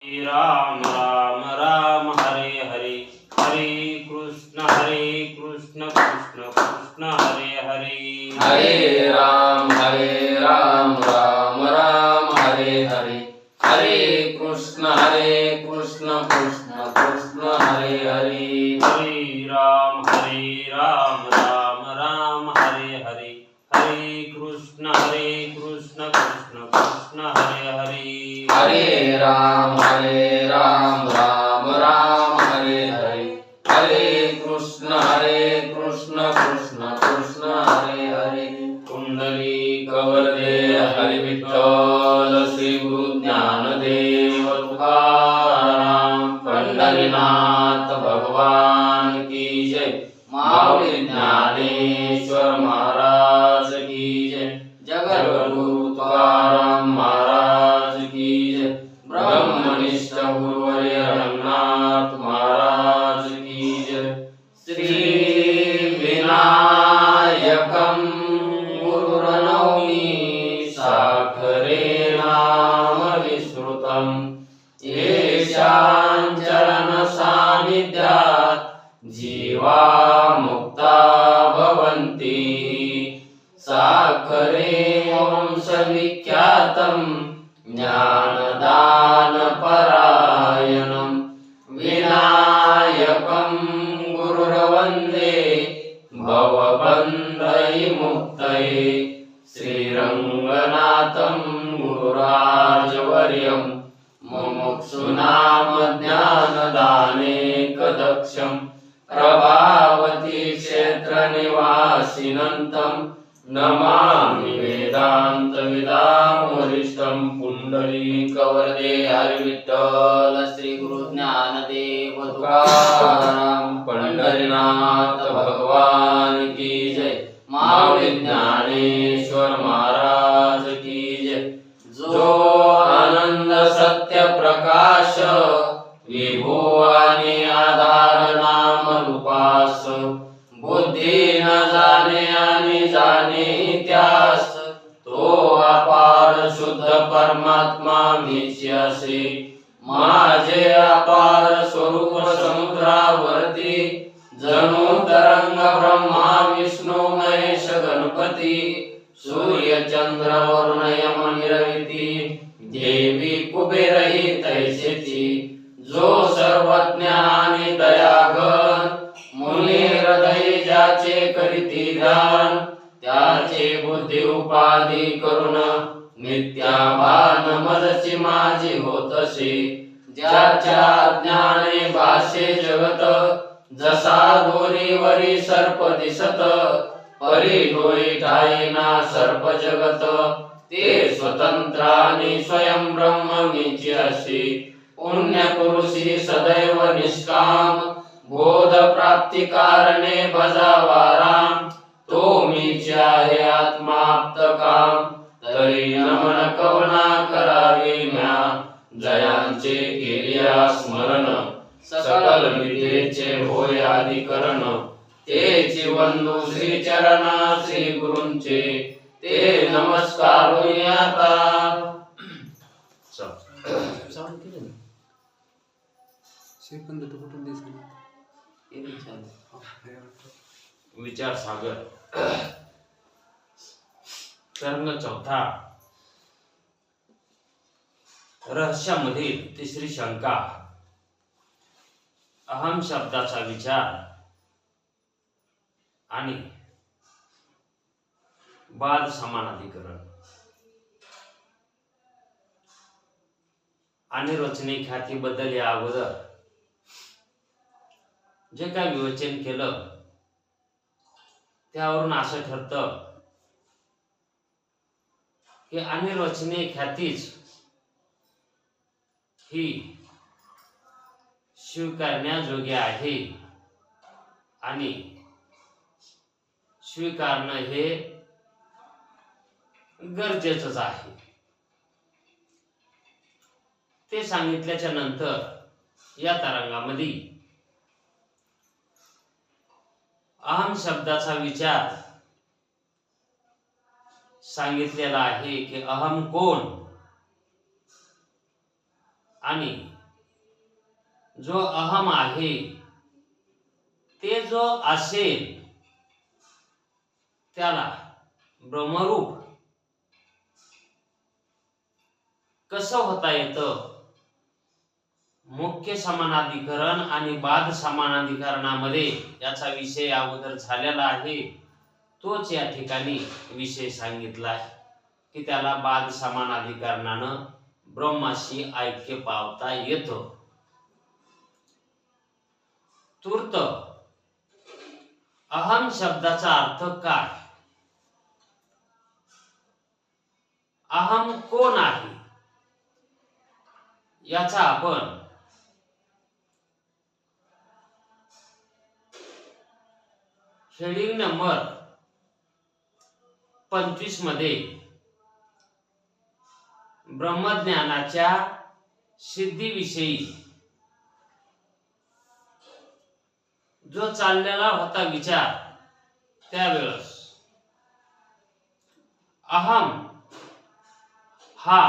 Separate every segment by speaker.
Speaker 1: राम राम राम हरे हरे हरे कृष्ण कृष्ण कृष्ण हरे हरे
Speaker 2: हरे राम राम राम हरे हरे हरे कृष्ण कृष्ण कृष्ण हरे हरे
Speaker 1: हरे राम राम राम हरे हरे हरे कृष्ण कृष्ण कृष्ण हरे हरे
Speaker 2: हरे राम राम हरे हरे हरे कृष्ण कृष्ण कृष्ण हरे हरे कुंडली कवरदे हरि विठ्ठल श्री गुरु ज्ञानदेव तुकाराम पंढरीनाथ भगवान की जय माऊली ज्ञानेश्वर महाराज की जय जगद्गुरु तुकाराम महाराज की जय ब्रह्मनिष्ठ गुरुवर्य रंगनाथ महाराज की जय श्री विनायकं गुरुर्नौमि साखरे नाम विश्रुतं येषां चरण सान्निध्यात् जीवा मुक्ता भवन्ति साखरे वंशविख्यातं ज्ञानदान परायणं विनायकं गुरुर्वन्दे भवबन्धविमुक्तये श्रीरङ्गनाथं गुरुराजवर्यं मुमुक्षूणां ज्ञानदानेकदक्षं प्रभावती क्षेत्रनिवासिनं नमामि वेदान्तविदां वरिष्ठं पुण्डलीकवरदे हरि विठ्ठल श्री गुरु ज्ञानदेव तुकाराम पंढरीनाथ भगवान की जय माऊली ज्ञानेश्वर महाराज की जय जो आनंद सत्य प्रकाश विभू आणि आधार नाम रूपास बुद्धी न जाणे आणि जाणे इतिहास तो अपार शुद्ध परमात्मा मीच असे माझे अपार स्वरूप समुद्रावरती जणू तरंग ब्रह्मा विष्णू महेश गणपती सूर्य चंद्र वरुण यम निरविती देवी कुबेरही तैसेची जो सर्वज्ञ आणि दयाघन मुनी हृदय ज्याचे करीती ध्यान त्याचे बुद्धी उपाधी करून नित्याभान मजची माझी होतसे ज्याच्या ज्ञाने भाषे जगत जसा दोरीवरी सर्प दिसत परी डोळी ठाईना सर्प जगत ते स्वतंत्र आणि स्वयं ब्रह्म मीची असे पुण्य पुरुषी सदैव निष्काम बोध प्राप्ती कारणे भजावा राम तो मीच आहे आत्माप्त काम तरी नमन कवना करावे म्या जयांचे केलिया स्मरण सकल विद्येचे होय अधिकरण तेची वंदू श्री चरण श्री गुरूंचे ते नमस्कार आता
Speaker 1: विचार सागर तरंग चौथा रहस्यामधील तिसरी शंका अहम शब्दाचा विचार आणि बाद समानाधिकरण आणि रचने ख्यातीबद्दल या अगोदर जे काय विवेचन केलं त्यावरून असं ठरतं की अनिर्वचनीय ख्यातीच ही स्वीकारण्याजोगी आहे आणि स्वीकारणं हे गरजेचंच आहे. ते सांगितल्याच्या नंतर या तरंगामध्ये अहम शब्दाचा विचार सांगितलेला आहे की अहम कोण आणि जो अहम आहे ते जो असेल त्याला ब्रह्मरूप कसं होता येतं? मुख्य समानाधिकरण आणि बाध समानाधिकरणामध्ये याचा विषय अगोदर झालेला आहे. तोच या ठिकाणी विषय सांगितला आहे की त्याला बाध समानाधिकरणानं ब्रह्माशी ऐक्य पावता येतं. तूर्त अहम शब्दाचा अर्थ काय? अहम कोण आहे याचा आपण हेडिंग नंबर 25 मध्ये ब्रह्मज्ञानाच्या सिद्धीविषयी जो चाललेला होता विचार, त्यावेळेस अहम हा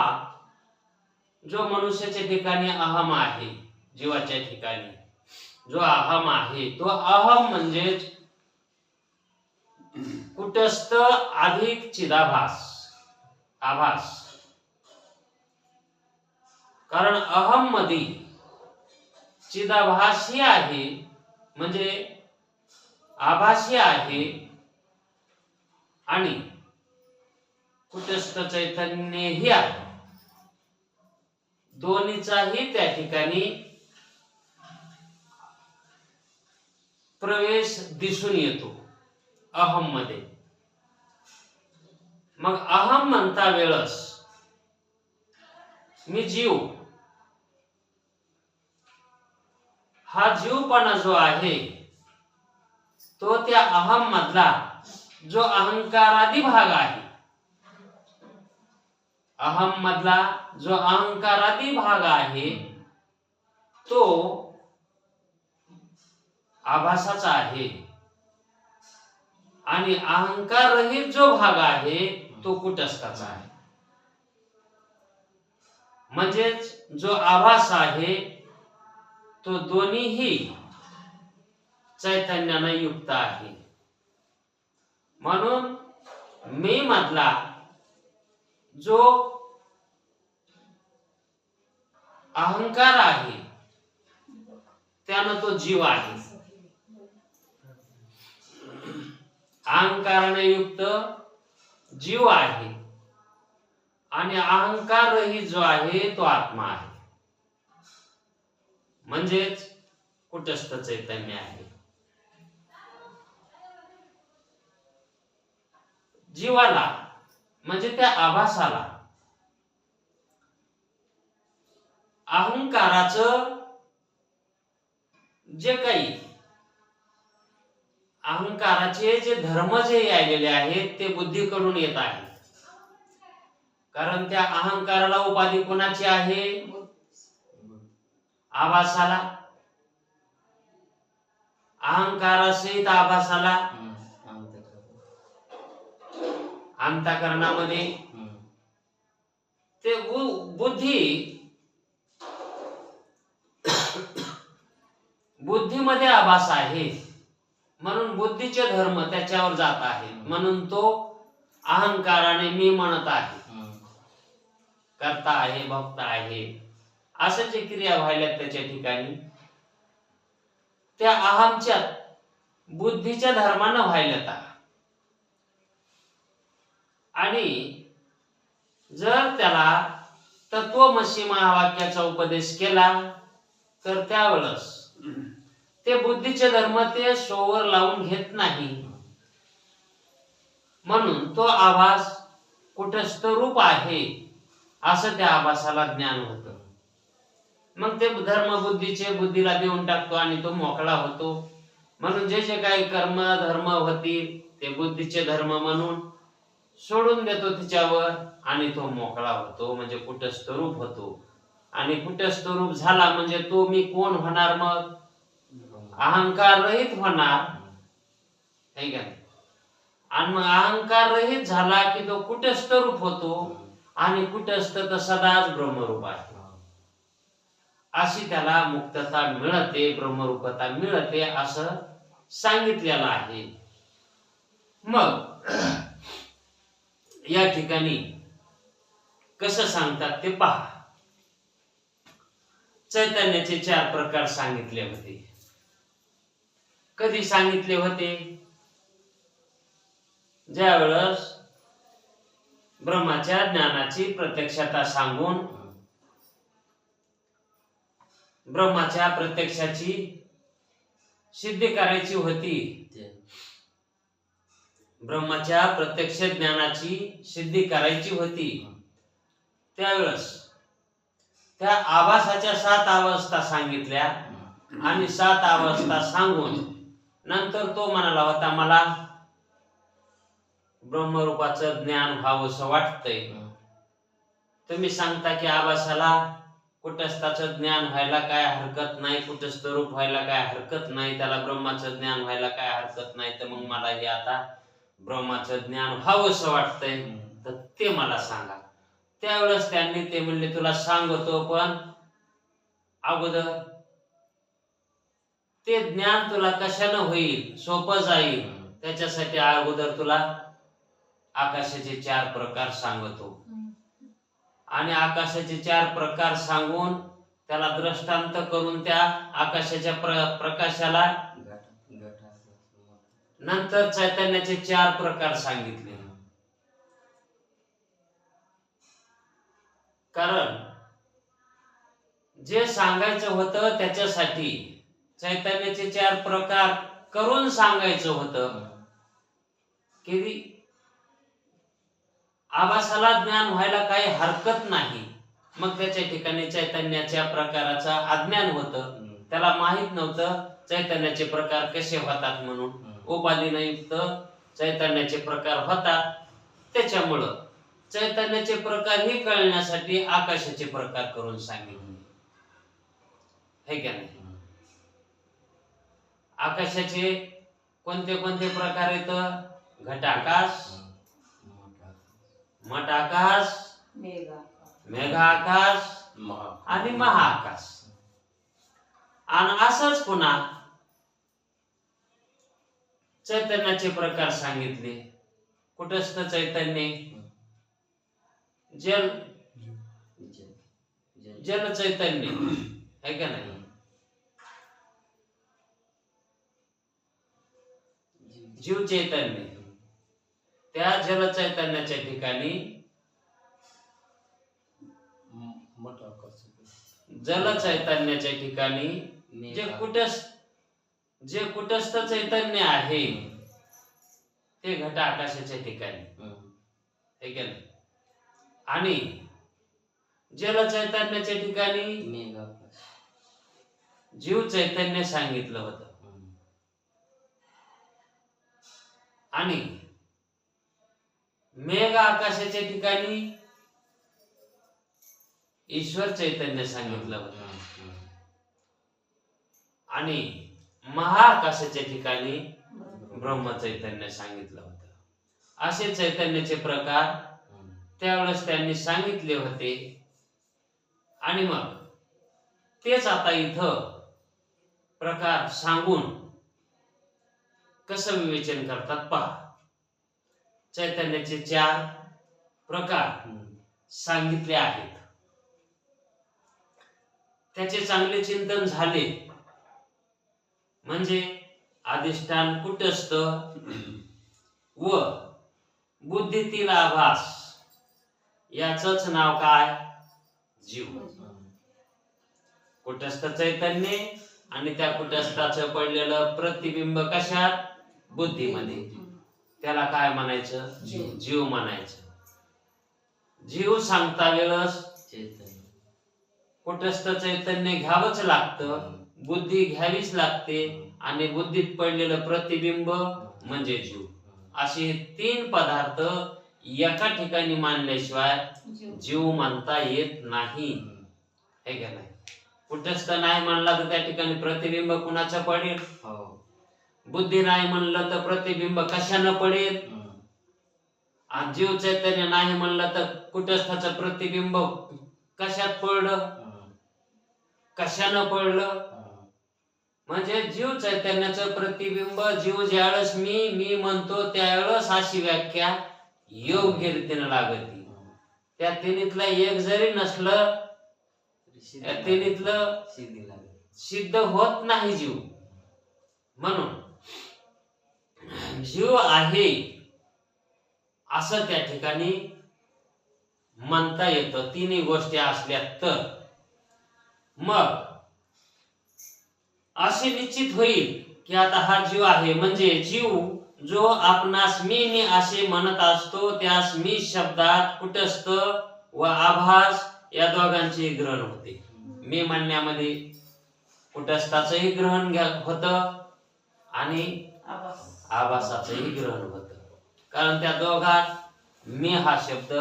Speaker 1: जो मनुष्याच्या ठिकाणी अहम आहे, जीवाच्या ठिकाणी जो अहम आहे, तो अहम म्हणजेच कुटस्थ अधिक चिदाभास, आभास. कारण अहम मध्ये चिदाभास ही आहे, म्हणजे आभासी आहे, आणि कुटस्थ चैतन्य ही आहे. दोन्हीचाही त्या ठिकाणी प्रवेश दिसून येतो अहम मध्ये. मग अहम म्हणता वेळस मी जीव, हा जीवपणा जो आहे तो त्या अहम मधला जो अहंकारादी भाग आहे, अहम मधला जो अहंकारादी भाग आहे तो आभासाचा आहे, आणि अहंकार रहित जो भाग आहे तो कुटस्थाचा आहे. म्हणजेच जो आभास आहे तो दोन्हीही चैतन्याने युक्त आहे. म्हणून मी मधला जो अहंकार आहे त्यानं तो जीव आहे. अहंकाराने युक्त जीव आहे, आणि अहंकार रहित जो आहे तो आत्मा आहे, म्हणजेच कुटस्थ चैतन्य आहे. जीवाला म्हणजे त्या आभासाला अहंकाराचं जे काही अहंकाराचे जे धर्म जे आलेले आहेत ते बुद्धीकडून येत आहेत. कारण त्या अहंकाराला उपाधी कोणाची आहे? आभासाला. अहंकारासहित आभासाला अंतःकरणामध्ये ते बुद्धीमध्ये आभास आहे, म्हणून बुद्धीचे धर्म त्याच्यावर जात आहेत. म्हणून तो अहंकाराने मी म्हणत आहे, करता आहे, भक्त आहे, असं जे क्रिया व्हायला त्याच्या ठिकाणी त्या अहमच्या बुद्धीच्या धर्मानं व्हायला. आणि जर त्याला तत्वमसी महावाक्याचा उपदेश केला तर त्यावेळेस ते बुद्धीचे धर्म ते सोवर लावून घेत नाही. म्हणून तो आभास कुटस्थ रूप आहे असं त्या आभासाला ज्ञान होतं. मग ते धर्म बुद्धीला देऊन टाकतो आणि तो मोकळा होतो. म्हणून जे जे काही कर्म धर्म होतील ते बुद्धीचे धर्म म्हणून सोडून देतो तिच्यावर, आणि तो मोकळा होतो, म्हणजे कुटस्थ रूप होतो. आणि कुटस्थ रूप झाला म्हणजे तो मी कोण होणार? मग अहंकार रहित होणार, है का? आणि मग अहंकार रहित झाला की तो कुटस्थ रूप होतो, आणि कुटस्थ तर सदाच ब्रह्मरूप आहे. अशी त्याला मुक्तता मिळते, ब्रह्मरूपता मिळते असं सांगितलेलं आहे. मग या ठिकाणी कसं सांगतात ते पहा. चैतन्याचे 4 प्रकार सांगितले होते. कधी सांगितले होते? ज्या वेळेस ब्रह्माच्या ज्ञानाची प्रत्यक्षता सांगून ब्रह्माच्या प्रत्यक्षाची सिद्धी करायची होती. ब्रह्माच्या प्रत्यक्ष ज्ञानाची सिद्धी करायची होती. त्यावेळेस त्या आभासाच्या 7 अवस्था सांगितल्या आणि 7 अवस्था सांगून नंतर तो म्हणाला होता मला ब्रह्मरूपाचं ज्ञान व्हावंसं वाटतंय. तुम्ही सांगता की आभासाला कुटस्थाचं ज्ञान व्हायला काय हरकत नाही, कुटस्थ रूप व्हायला काय हरकत नाही, त्याला ब्रह्माचं ज्ञान व्हायला काय हरकत नाही, तर मग मला हे आता ब्रह्माचं ज्ञान व्हावंसं वाटतंय, तर ते मला सांगा. त्यावेळेस त्यांनी ते म्हणले तुला सांगतो, पण अगोदर ते ज्ञान तुला कशानं होईल, सोपं जाईल, त्याच्यासाठी अगोदर तुला आकाशाचे 4 प्रकार सांगतो. आणि आकाशाचे 4 प्रकार सांगून त्याला दृष्टांत करून त्या आकाशाच्या प्रकाशाला नंतर चैतन्याचे 4 प्रकार सांगितले. कारण जे सांगायचं होतं त्याच्यासाठी चैतन्याचे 4 प्रकार करून सांगायचं होतं की आभासाला ज्ञान व्हायला काही हरकत नाही. मग त्याच्या ठिकाणी चैतन्याच्या प्रकाराचा अज्ञान होतं, त्याला माहित नव्हतं चैतन्याचे प्रकार कसे होतात म्हणून. उपाधीनयुक्त चैतन्याचे प्रकार होतात. त्याच्यामुळं चैतन्याचे प्रकार हे कळण्यासाठी आकाशाचे प्रकार करून सांगितले, है का नाही? आकाशाचे कोणते कोणते प्रकार आहेत? घटाकाश, मठ आकाश, मेघा आकाश आणि महाआकाश. आणि असंच पुन्हा चैतन्याचे प्रकार सांगितले. कुटस्थ चैतन्य, जल जल चैतन्य, है का नाही? जीव चैतन्य. त्या जल चैतन्याच्या ठिकाणी जल चैतन्याच्या ठिकाणी जे कुटस्थ चैतन्य आहे ते घट आकाशाच्या ठिकाणी, है का नाही? आणि जल चैतन्याच्या ठिकाणी जीव चैतन्य सांगितलं होतं. आणि मेघ आकाशाच्या ठिकाणी ईश्वर चैतन्य सांगितलं होतं. आणि महाआकाशाच्या ठिकाणी ब्रह्म चैतन्य सांगितलं होतं. असे चैतन्याचे प्रकार त्यावेळेस त्यांनी सांगितले होते. आणि मग तेच आता इथं प्रकार सांगून कसं विवेचन करतात पहा. चैतन्याचे 4 प्रकार सांगितले आहेत. त्याचे चांगले चिंतन झाले म्हणजे अधिष्ठान कुटस्थ व बुद्धीतील आभास याचंच नाव काय? जीव. कुटस्थ चैतन्य आणि त्या कुटस्थाचं पडलेलं प्रतिबिंब कशात? बुद्धीमध्ये. त्याला काय म्हणायचं? जीव म्हणायचं. जीव सांगता वेळेस कुटस्थ चैतन्य घ्यावंच लागतं, बुद्धी घ्यावीच लागते, आणि बुद्धीत पडलेलं प्रतिबिंब म्हणजे जीव. असे 3 पदार्थ एका ठिकाणी मानल्याशिवाय जीव म्हणता येत नाही, है का नाही? कुटस्थ नाही म्हणला तर त्या ठिकाणी प्रतिबिंब कुणाचं पडेल? बुद्धी नाही म्हणलं तर प्रतिबिंब कशानं पडेल? आणि जीव चैतन्य नाही म्हणलं तर कुटस्थाचं प्रतिबिंब कशात पडलं? कशानं पडलं? म्हणजे जीव चैतन्याचं प्रतिबिंब जीव ज्यावेळेस मी म्हणतो त्यावेळेस अशी व्याख्या योग्य रीतीने लागते. त्या तिन्हीतलं एक जरी नसलं त्या तिन्हीतलं सिद्ध होत नाही जीव. म्हणून जीव आहे असं त्या ठिकाणी म्हणता येतं तिन्ही गोष्टी असल्या तर. मग असे निश्चित होईल की आता हा जीव आहे म्हणजे जीव जो आपणास मी असे म्हणत असतो त्यास मी शब्दात कुटस्थ व आभास या दोघांचे ग्रहण होते. मी म्हणण्यामध्ये कुटस्थाचंही ग्रहण होतं आणि आभासाचंही ग्रहण होतं. कारण त्या दोघात मी हा शब्द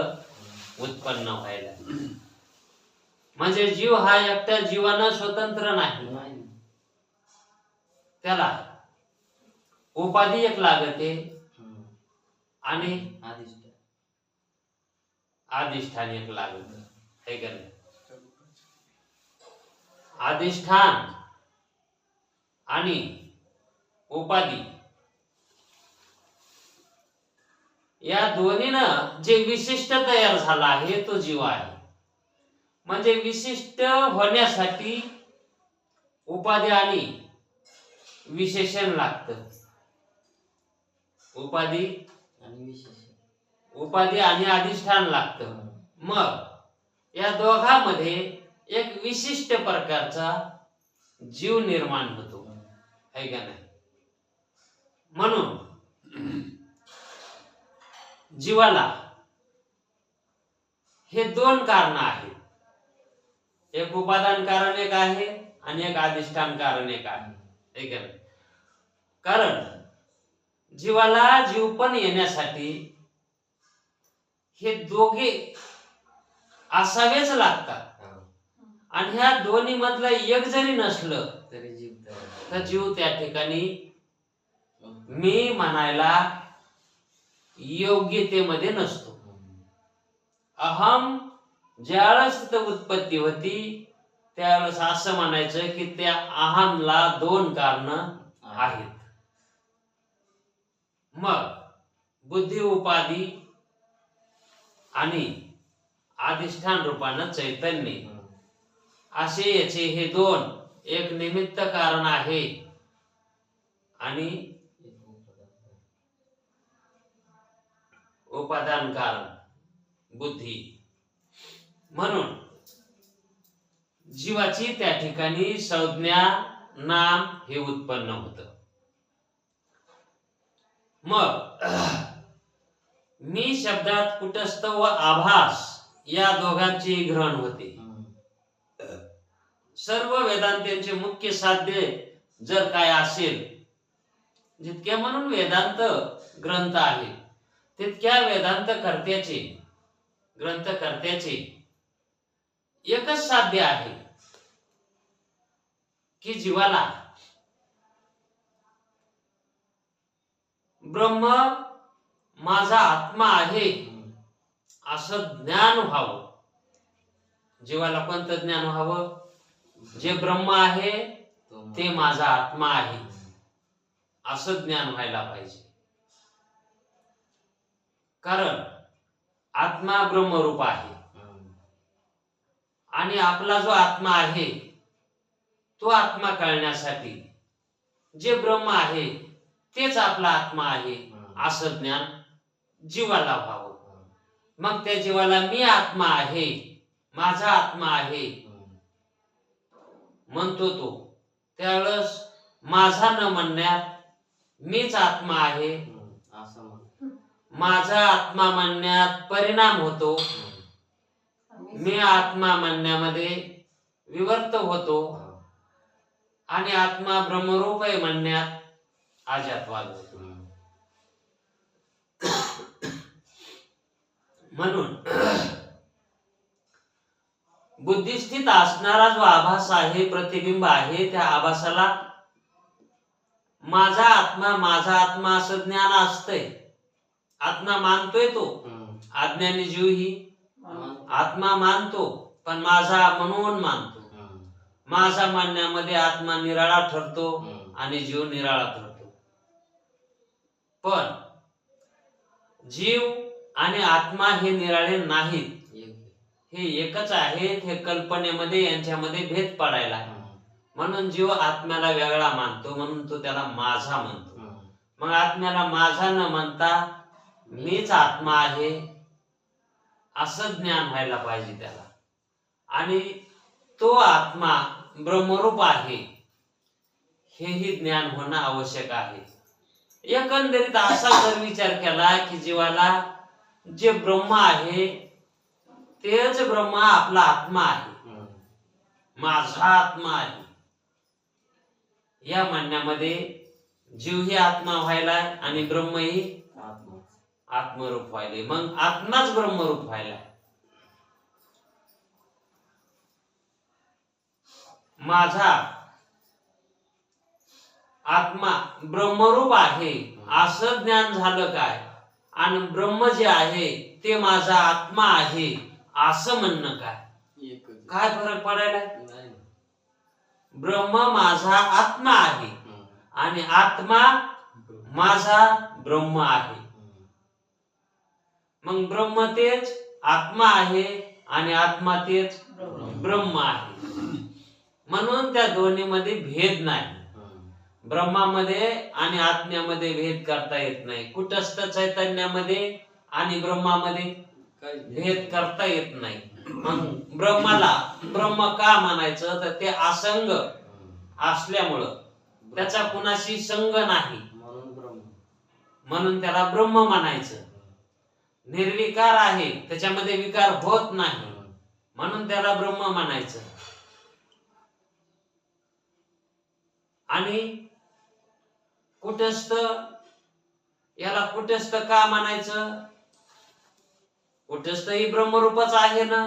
Speaker 1: उत्पन्न व्हायला. म्हणजे जीव हा एकट्या जीवानं स्वतंत्र नाही. त्याला उपाधी एक लागते आणि अधिष्ठान एक लागत. हे का नाही? अधिष्ठान आणि उपाधी या दोन्हीनं जे विशिष्ट तयार झाला आहे तो जीव आहे. म्हणजे विशिष्ट होण्यासाठी उपाधी आणि विशेषण लागतं. उपाधी आणि अधिष्ठान लागतं. मग या दोघांमध्ये एक विशिष्ट प्रकारचा जीव निर्माण होतो. है का नाही? म्हणून जीवाला हे दोन कारण आहेत. एक उपादान कारण एक आहे आणि एक अधिष्ठान कारण एक आहे. है का नाही? कारण जीवाला जीवपण येण्यासाठी हे दोघे असावेच लागतात. आणि ह्या दोन्ही मधलं एक जरी नसलं तर जीव त्या ठिकाणी मी म्हणायला योग्यतेमध्ये नसतो. अहम ज्यावेळेस तिथं उत्पत्ती होती त्यावेळेस असं म्हणायचं की त्या अहमला दोन कारण आहेत. मग बुद्धी उपाधी आणि अधिष्ठान रूपानं चैतन्य असे याचे हे दोन एक निमित्त कारण आहे आणि उपादान कारण बुद्धी. म्हणून जीवाची त्या ठिकाणी संज्ञा नाम हे उत्पन्न होतं. मग मी शब्दात कुटस्थ व आभास या दोघांचे ग्रहण होते. सर्व वेदांतांचे मुख्य साध्य जर काय असेल, जितक्या म्हणून वेदांत ग्रंथ आहे तितक्या वेदांत ग्रंथकर्त्याचे एकच साध्य आहे की जीवाला ब्रह्म माझा आत्मा आहे असं ज्ञान व्हावं. जीवाला कोणतं ज्ञान व्हावं? जे ब्रह्म आहे ते माझा आत्मा आहे असं ज्ञान व्हायला पाहिजे. कारण आत्मा ब्रह्मरूप आहे आणि आपला जो आत्मा आहे तो आत्मा कळण्यासाठी जे ब्रह्म आहे तेच आपला आत्मा आहे असं ज्ञान जीवाला व्हावं. मग त्या जीवाला मी आत्मा आहे माझा आत्मा आहे म्हणतो तो त्यावेळेस माझा न म्हणण्यात मीच आत्मा आहे माझा आत्मा म्हणण्यात परिणाम होतो. मी आत्मा म्हणण्यामध्ये विवर्त होतो आणि आत्मा ब्रह्मरूप आहे म्हणण्यात अजातवाद होतो. म्हणून बुद्धिस्थित असणारा जो आभास आहे प्रतिबिंब आहे त्या आभासाला माझा आत्मा असं ज्ञान असतंय. आत्मा मानतोय तो. अज्ञानी जीव ही आत्मा मानतो पण माझा म्हणून मानतो. माझा मानण्यामध्ये आत्मा निराळा ठरतो आणि जीव निराळा ठरतो. पण जीव आणि आत्मा हे निराळे नाहीत, हे एकच आहेत. हे कल्पनेमध्ये यांच्यामध्ये भेद पडायला आहे. म्हणून जीव आत्म्याला वेगळा मानतो, म्हणून तो त्याला माझा म्हणतो. मग आत्म्याला माझा न म्हणता मीच आत्मा आहे असं ज्ञान व्हायला पाहिजे त्याला. आणि तो आत्मा ब्रह्मरूप आहे हेही ज्ञान होणं आवश्यक आहे. एकंदरीत असा जर विचार केला की जीवाला जे ब्रह्म आहे तेच ब्रह्म आपला आत्मा आहे, माझा आत्मा आहे, या म्हणण्यामध्ये जीव ही आत्मा व्हायलाय आणि ब्रह्म ही आत्मरूप व्हायले. मग आत्माच ब्रह्मरूप व्हायलाय. माझा आत्मा ब्रह्मरूप आहे असं ज्ञान झालं काय, आणि ब्रह्म जे आहे ते माझा आत्मा आहे असं म्हणणं काय, काय फरक पडायला? ब्रह्म माझा आत्मा आहे आणि आत्मा माझा ब्रह्म आहे. मग ब्रह्म तेच आत्मा आहे आणि आत्मा तेच ब्रह्म आहे. म्हणून त्या दोन्हीमध्ये भेद नाही. ब्रह्मामध्ये आणि आत्म्यामध्ये भेद करता येत नाही. कुटस्थ चैतन्यामध्ये आणि ब्रह्मामध्ये भेद करता येत नाही. मग ब्रह्माला ब्रह्म का म्हणायचं, तर ते असंग असल्यामुळं, त्याचा कुणाशी संग नाही म्हणून त्याला ब्रह्म म्हणायचं. निर्विकार आहे, त्याच्यामध्ये विकार होत नाही म्हणून त्याला ब्रह्म म्हणायचं. आणि कुटस्थ, याला कुटस्थ का म्हणायचं? कुटस्थ ही ब्रह्मरूपच आहे ना.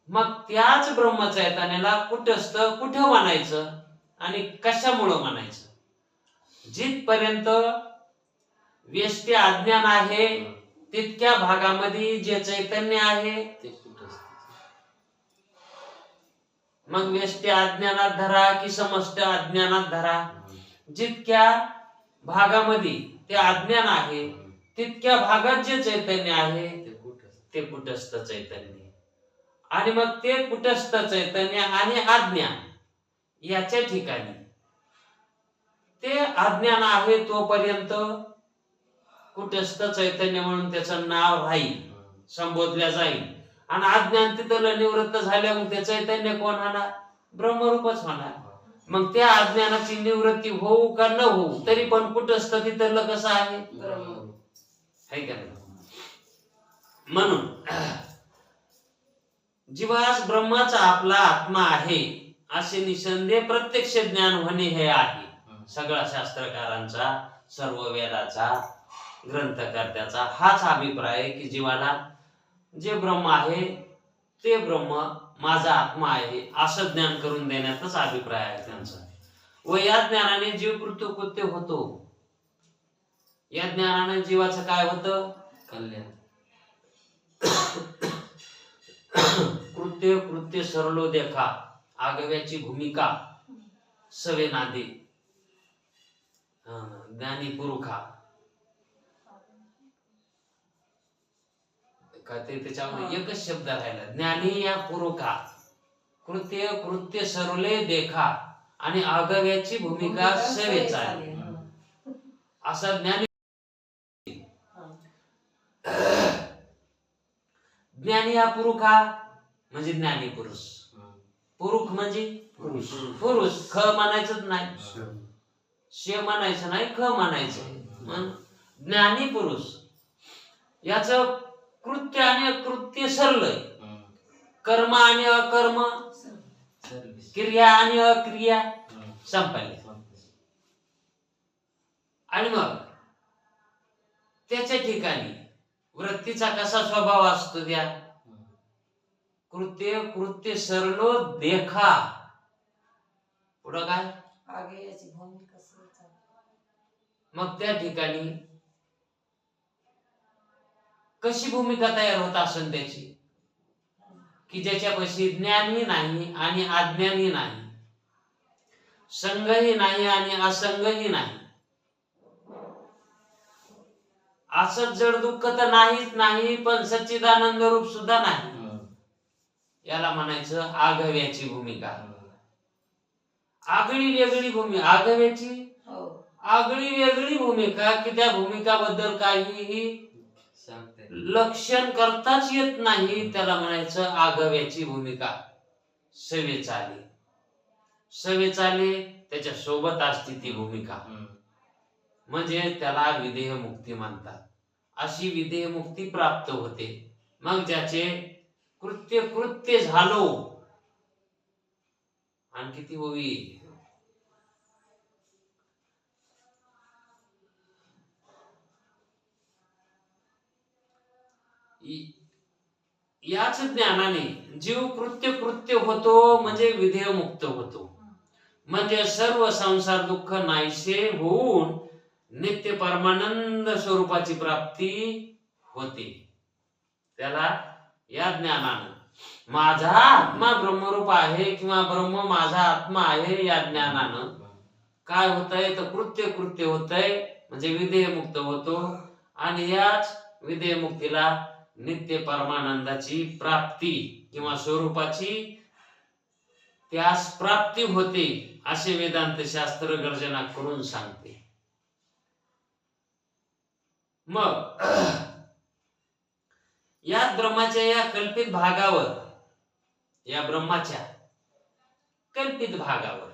Speaker 1: मग त्याच ब्रह्मचैतन्याला कुटस्थ कुठं म्हणायचं आणि कशामुळं म्हणायचं? जिथपर्यंत व्यष्टी अज्ञान आहे तितक्या भागामध्ये जे चैतन्य आहे ते कुटस्थ. मग व्यष्टी अज्ञानात धरा की समष्ट अज्ञानात धरा, जितक्या भागामध्ये ते अज्ञान आहे तितक्या भागात जे चैतन्य आहे ते कुटस्थ चैतन्य. आणि मग ते कुटस्थ चैतन्य आणि अज्ञान याच्या ठिकाणी ते अज्ञान आहे तोपर्यंत कुटस्थ चैतन्य म्हणून त्याचं नाव राहील, संबोधल्या जाईल. आणि अज्ञान तिथलं निवृत्त झाल्यावर ते चैतन्य कोण होणार? ब्रह्मरूपच होणार. मग त्या अज्ञानाची निवृत्ती होऊ का न होऊ तरी पण कुटस्थ तिथलं कसं आहे? है का नाही? म्हणून जीवास ब्रह्माचा आपला आत्मा आहे असे निसंदेह प्रत्यक्ष ज्ञान होणे हे आहे सगळ्या शास्त्रकारांचा, सर्व वेदाचा, ग्रंथकर्त्याचा हाच अभिप्राय आहे की जीवाला जे ब्रह्म आहे ते ब्रह्म माझा आत्मा आहे असं ज्ञान करून देण्याचाच अभिप्राय आहे त्यांचा. व या ज्ञानाने जीव कृत्य होतो. या ज्ञानाने जीवाचं काय होतं? कल्याण. कृत्य सरलो देखा, आगव्याची भूमिका सवे नादे, ज्ञानी पुरुखा. का ते त्याच्यामध्ये एकच शब्द राहिला, ज्ञानी या पुरुखा. कृत्य सरले देखा आणि आगव्याची भूमिका सवे चाले, असा ज्ञानी. ज्ञानी हा पुरुखा म्हणजे ज्ञानी पुरुष. पुरुष म्हणजे पुरुष. ख म्हणायचंच नाही, शे म्हणायचं नाही, ख म्हणायचं. ज्ञानी पुरुष याच कृत्य आणि अकृत्य सरलय, कर्म आणि अकर्म, क्रिया आणि अक्रिया संपले. आणि मग त्याच्या ठिकाणी वृत्तीचा कसा स्वभाव असतो? त्या कृत्य सरलो देखा. पुढं काय? मग त्या ठिकाणी कशी भूमिका तयार होत असेल त्याची, की ज्याच्यापाशी ज्ञानही नाही आणि अज्ञानही नाही, संघही नाही आणि असंगही नाही. असंच जड दुःख तर नाहीच नाही, पण सच्चिदानंद रूप सुद्धा नाही. याला म्हणायचं आघव्याची भूमिका. आगळी वेगळी भूमिका, आघव्याची आगळी वेगळी भूमिका, की त्या भूमिकाबद्दल काहीही लक्षण करताच येत नाही. त्याला म्हणायचं आघव्याची भूमिका. सवे चाले, सवे चाले त्याच्या सोबत असते ती भूमिका, म्हणजे त्याला विदेह मुक्ती म्हणतात. अशी विदेह मुक्ती प्राप्त होते. मग ज्याचे कृत्य कृत्य झालो, आणखी ती होई याच ज्ञानाने जीव कृत्य कृत्य होतो, म्हणजे विधेय मुक्त होतो. म्हणजे सर्व संसार दुःख नाहीसे होऊन नित्य परमानंद स्वरूपाची प्राप्ती होते. त्याला या ज्ञानानं माझा आत्मा ब्रह्मरूप आहे किंवा ब्रह्म माझा आत्मा आहे, या ज्ञानानं काय होतंय तर कृत्य कृत्य होतंय, म्हणजे विधेय मुक्त होतो. आणि याच विधेय मुक्तीला नित्य परमानंदाची प्राप्ती किंवा स्वरूपाची त्यास प्राप्ती होते, असे वेदांत शास्त्र गर्जना करून सांगते. मग या ब्रह्माच्या या कल्पित भागावर, या ब्रह्माच्या कल्पित भागावर,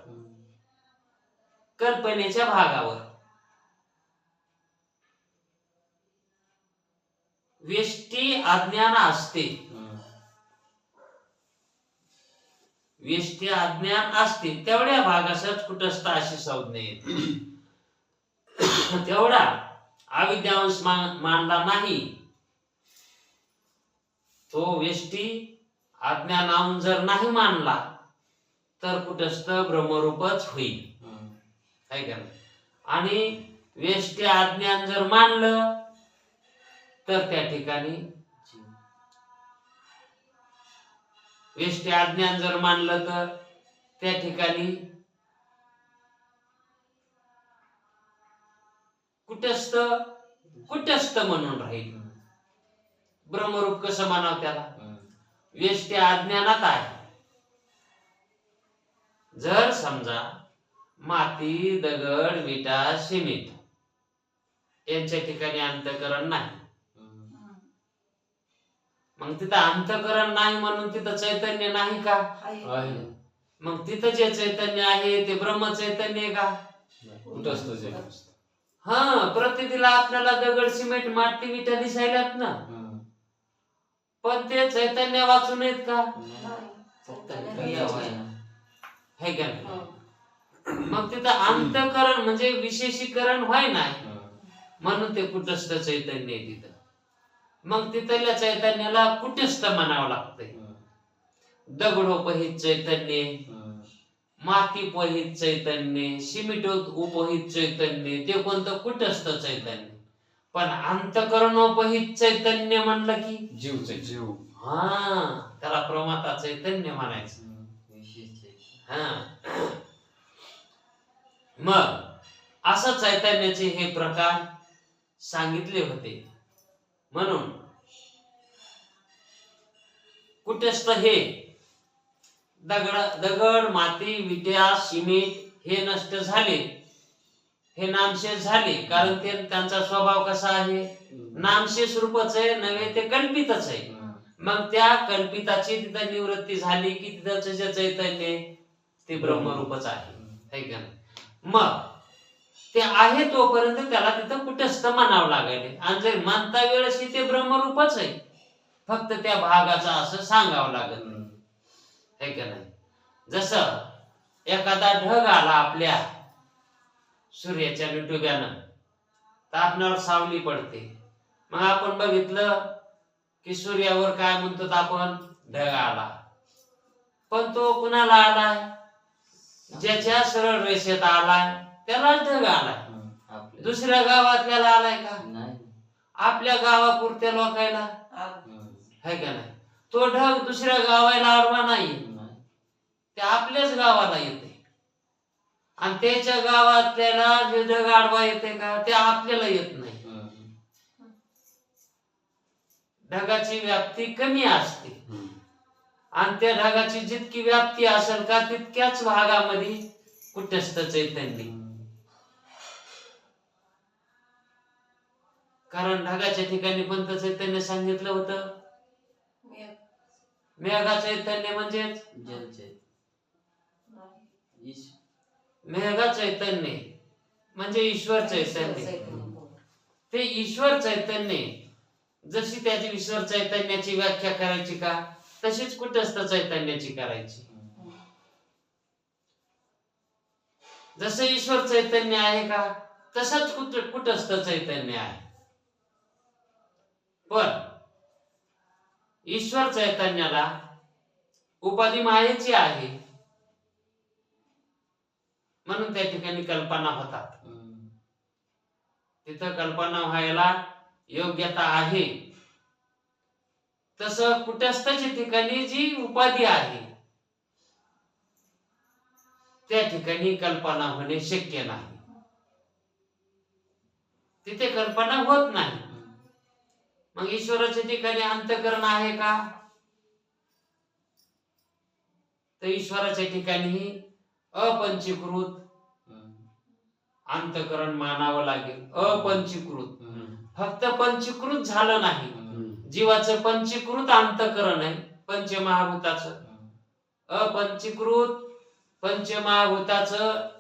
Speaker 1: कल्पनेच्या भागावर व्यष्टी अज्ञान असते. व्यष्टी अज्ञान असते तेवढ्या भागासच कुटस्थ अशी संज्ञा येते. तेवढा अविद्यांश मानला नाही, तो व्यष्टी अज्ञानाहून जर नाही मानला तर कुटस्थ ब्रह्मरूपच होईल, है का नाही? आणि व्यष्टी अज्ञान जर मानलं तर त्या ठिकाणी व्यष्टी अज्ञान जर मानलं तर त्या ठिकाणी कुटस्थ कुटस्थ म्हणून राहील. ब्रह्मरूप कसं मानावं त्याला? व्यष्टी अज्ञानात आहे. जर समजा माती, दगड, विटा, सिमेंट यांच्या ठिकाणी अंतःकरण नाही, मग तिथं अंतःकरण नाही म्हणून तिथं चैतन्य नाही का? मग तिथं जे चैतन्य आहे ते ब्रह्म चैतन्य आहे का?
Speaker 2: कुटस्थच आहे.
Speaker 1: हा, प्रतिदिला आपल्याला दगड, सिमेंट, माती, विटा दिसायलात ना, पण ते चैतन्य वाचून आहेत का? है का नाही? मग तिथं अंतःकरण म्हणजे विशेषीकरण व्हाय नाही, म्हणून ते कुटस्थ चैतन्य आहे तिथं. मग तिथल्या चैतन्याला कुटस्थ म्हणावं लागतंय. दगडोपहित चैतन्य, मातीपहित चैतन्य, सिमेंट उपहित चैतन्य, ते कोणतं? कुटस्थ चैतन्य. पण अंतःकरणोपहित चैतन्य म्हणलं की
Speaker 2: जीव.
Speaker 1: हा, त्याला प्रमाता चैतन्य म्हणायचं. हा, मग असं चैतन्याचे हे प्रकार सांगितले होते. म्हणून कुटस्थ हे दगड, माती, विटा, सिमेंट हे नष्ट झाले, हे नामशेष झाले. कारण ते त्यांचा स्वभाव कसा आहे? नामशेष रूपच आहे, नव्हे ते कल्पितच आहे. मग त्या कल्पिताची तिथं निवृत्ती झाली की तिथं जे चैतन्य ते ब्रह्मरूपच आहे, है का नाही? मग ते आहे तोपर्यंत त्याला तिथं कुटस्थ म्हणावं लागेल. आणि जर म्हणता वेळेस ते ब्रह्मरूपच आहे, फक्त त्या भागाचा असं सांगावं लागत नाही, है का नाही? जसं एखादा ढग आला आपल्या सूर्याच्या मिटुब्यानं तर आपल्यावर सावली पडते. मग आपण बघितलं की सूर्यावर काय म्हणतो आपण? ढग आला. पण तो कुणाला आलाय? ज्याच्या सरळ रेषेत आलाय त्याला ढग आलाय. दुसऱ्या गावातल्याला आलाय का? आपल्या गावापुरत्या लोकायला, है का नाही? तो ढग दुसऱ्या गावाला आडवा नाही, ते आपल्याच गावाला येते. आणि त्याच्या गावातल्याला जे ढग आडवा येते का ते आपल्याला येत नाही. ढगाची व्याप्ती कमी असते आणि त्या ढगाची जितकी व्याप्ती असेल का तितक्याच भागामध्ये कुटस्थ चैतन्य. कारण ढगाच्या ठिकाणी पंत चैतन्य सांगितलं होतं मेघा चैतन्य म्हणजेच मेघा चैतन्य म्हणजे ईश्वर चैतन्य. ते ईश्वर चैतन्य जशी त्याची ईश्वर चैतन्याची व्याख्या करायची का तशीच कुटस्थ चैतन्याची करायची. जसं ईश्वर चैतन्य आहे का तसंच कुटस्थ चैतन्य आहे. पण ईश्वर चैतन्याला उपाधी मायेची आहे म्हणून त्या ठिकाणी कल्पना होतात. तिथं कल्पना व्हायला योग्यता आहे. तसं कुटस्थच्या ठिकाणी जी उपाधी आहे त्या ठिकाणी कल्पना होणे शक्य नाही. तिथे कल्पना होत नाही. मग ईश्वराच्या ठिकाणी अंतःकरण आहे का तर ईश्वराच्या ठिकाणी अपंचीकृत अंतःकरण मानावं लागेल. अपंचीकृत फक्त पंचीकृत झालं नाही. जीवाचं पंचीकृत अंतःकरण आहे पंचमहाभूताचं. अपंचीकृत पंचमहाभूताचं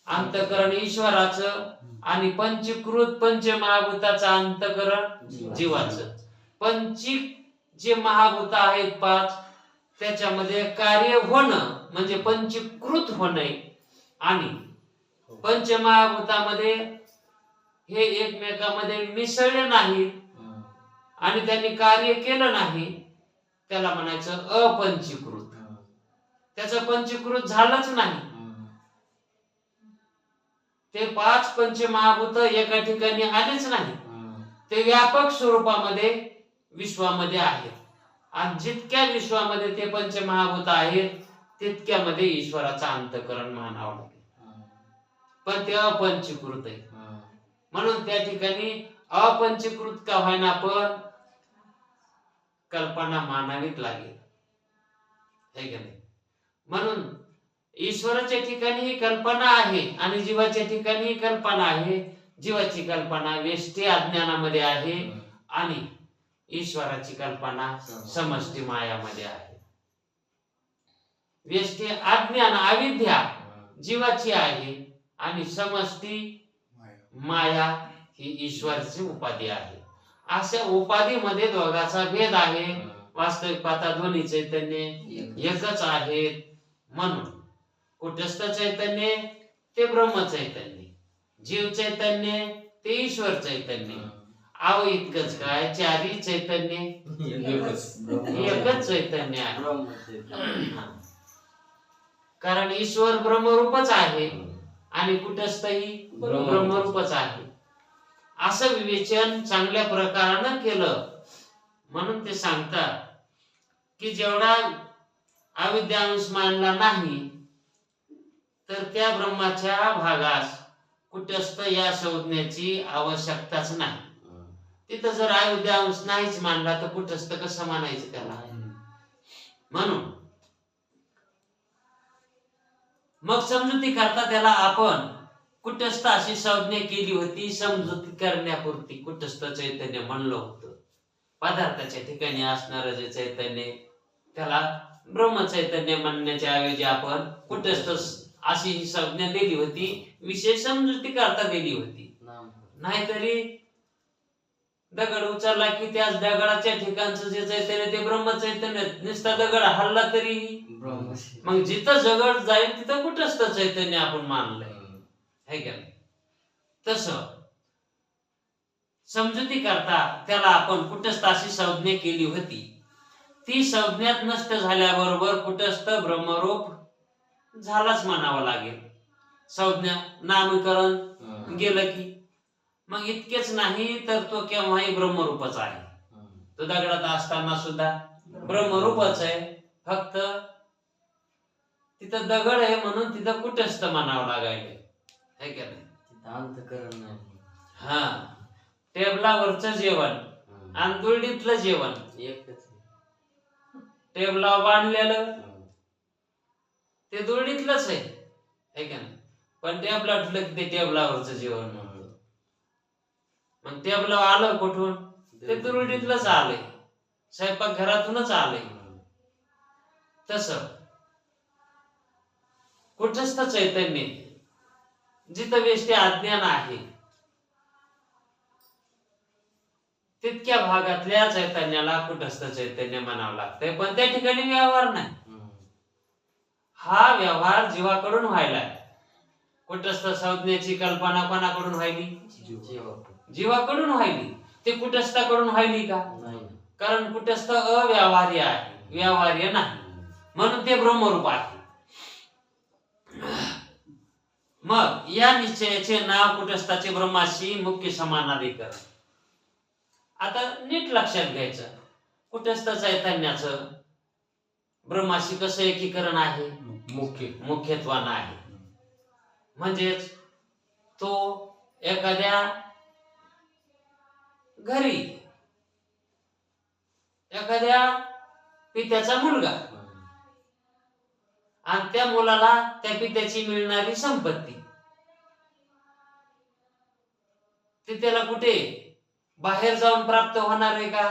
Speaker 1: अंतःकरण ईश्वराचं आणि पंचीकृत पंचमहाभूताचं अंतःकरण जीवाचं. पंचिक जे महाभूत आहेत 5 त्याच्यामध्ये कार्य होणं म्हणजे पंचीकृत होणे आणि पंचमहाभूतामध्ये हे एकमेकांमध्ये मिसळले नाही आणि त्यांनी कार्य केलं नाही त्याला म्हणायचं अपंचीकृत. त्याचं पंचीकृत झालंच नाही. ते 5 पंचमहाभूत एका ठिकाणी आलेच नाही. ते व्यापक स्वरूपामध्ये विश्वामध्ये आहेत आणि जितक्या विश्वामध्ये ते पंचमहाभूत आहेत तितक्यामध्ये ईश्वराचं अंतःकरण मानावं लागेल. पण ते अपंचीकृत आहे म्हणून त्या ठिकाणी अपंचीकृत का होईना पण कल्पना मानावीच लागेल है का नाही. म्हणून ईश्वराच्या ठिकाणी ही कल्पना आहे आणि जीवाच्या ठिकाणी कल्पना आहे. जीवाची कल्पना वेष्टी अज्ञानामध्ये आहे आणि ईश्वराची कल्पना समष्टी मायामध्ये आहे. वेष्टी अज्ञान अविद्या जीवाची आहे आणि समष्टी माया ही ईश्वराची उपाधी आहे. अशा उपाधीमध्ये दोघाचा भेद आहे. वास्तविक पाहता दोन्ही चैतन्य एकच आहेत. म्हणून कुटस्थ चैतन्य ते ब्रह्म चैतन्य, जीव चैतन्य ते ईश्वर चैतन्य. आव इतकंच काय चारी चैतन्य एकच चैतन्य आहे. कारण ईश्वर ब्रह्मरूपच आहे आणि कुटस्थही ब्रह्मरूपच आहे. असं विवेचन चांगल्या प्रकारानं केलं म्हणून ते सांगतात की जेवढा अविद्यांश मानला नाही तर त्या ब्रह्माच्या भागास कुटस्थ या संज्ञेची आवश्यकताच नाही. तिथं जर अविद्यांश नाहीच मानला तर कुटस्थ कसं मानायचं त्याला. म्हणून मग समजुती करता त्याला आपण कुटस्थ अशी संज्ञा केली होती. समजुती करण्यापुरती कुटस्थ चैतन्य म्हणलं होतं. पदार्थाच्या ठिकाणी असणारं जे चैतन्य त्याला ब्रह्म चैतन्य म्हणण्याच्या ऐवजी आपण कुटस्थ अशी ही संज्ञा दिली होती. विशेष समजुती करता दिली होती. नाहीतरी दगड उचलला की त्याच दगडाच्या ठिकाणचं जे चैतन्य ते ब्रह्म चैतन्य. नुसता दगड हल्ला तरी मग जिथं दगड जाईल तिथं कुटस्थ चैतन्य आपण मानलंय है का नाही. तसं समजुती करता त्याला आपण कुटस्थ अशी संज्ञा केली होती. ती संज्ञात नष्ट झाल्याबरोबर कुटस्थ ब्रह्मरूप झालाच म्हणावं लागेल. संज्ञा नामकरण गेलं की मग इतकेच नाही तर तो केव्हाही ब्रह्मरूपच आहे. तो दगडात असताना सुद्धा ब्रह्मरूपच आहे. फक्त तिथं दगड आहे म्हणून तिथं कुटस्थ म्हणावं लागायले, है का नाही?
Speaker 3: अंतकरण नाही.
Speaker 1: हा, टेबलावरचं जेवण आणि दुर्डीतलं जेवण
Speaker 3: एकच आहे.
Speaker 1: टेबलावर बांधलेलं ते दुर्डीतलंच आहे, है का नाही? पण टेबला ठेवलं की ते टेबलावरचं जेवण म्हणतो. मग टेबलावर आलं कुठून? ते दुर्डीतलंच आलंय, स्वयंपाक घरातूनच आलंय. तस कुठस्थ चैतन्य जिथं व्यष्टी अज्ञान आहे तितक्या भागातल्या चैतन्याला कुटस्थ चैतन्य म्हणावं लागतंय. पण त्या ठिकाणी व्यवहार नाही. हा व्यवहार जीवाकडून व्हायलाय. कुटस्थ संज्ञेची कल्पना कोणाकडून व्हायली? जीवाकडून व्हायली. ते कुटस्थाकडून व्हायली का? कारण कुटस्थ अव्यवहार्य आहे, व्यवहार्य नाही, म्हणून ते ब्रह्मरूप आहे. मग या निश्चयाचे नाव कुटस्थाचे ब्रह्माशी मुख्य समानाधिकरण. आता नीट लक्षात घ्यायचं, कुटस्थ चैतन्याचं ब्रह्माशी कसं एकीकरण आहे? मुख्यत्वानं आहे. म्हणजेच तो एखाद्या घरी एखाद्या पित्याचा मुलगा आणि त्या मुलाला त्या पित्याची मिळणारी संपत्ती ते त्याला कुठे बाहेर जाऊन प्राप्त होणार आहे का?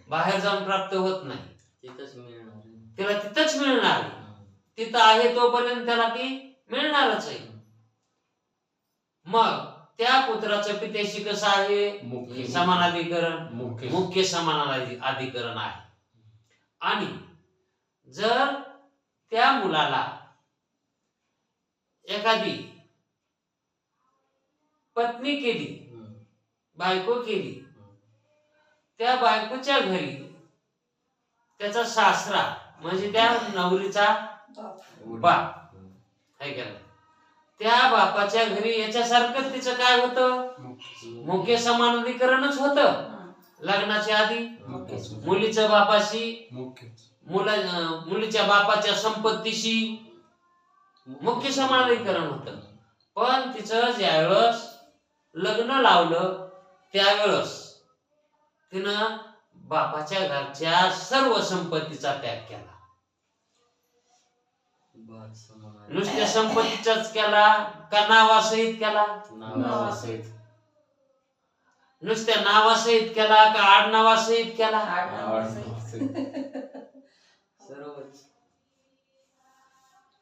Speaker 1: बाहेर जाऊन प्राप्त होत नाही,
Speaker 3: तिथंच मिळणार.
Speaker 1: त्याला तिथंच मिळणार. तिथं आहे तोपर्यंत त्याला ती मिळणारच आहे. मग त्या पुत्राचं पित्याशी कसं आहे? समानाधिकरण, मुख्य समानाधिकरण आहे. आणि जर त्या मुलाला एखादी पत्नी केली, बायको केली, त्या बायकोच्या घरी त्याचा सासरा म्हणजे त्या नवरीचा बाप आहे का? त्या बापाच्या घरी याच्यासारखं तिचं काय होतं? मुख्य समानाधिकरणच होतं. लग्नाच्या आधी मुलीच्या बापाशी, मुलीच्या बापाच्या संपत्तीशी मुख्य समानाधिकरण होतं. पण तिचं ज्यावेळेस लग्न लावलं त्यावेळेस तिनं बापाच्या घरच्या सर्व संपत्तीचा त्याग केला. नुसत्या संपत्तीचाच केला का नावासहित केला? नुसत्या नावासहित केला का आडनावासहित केला?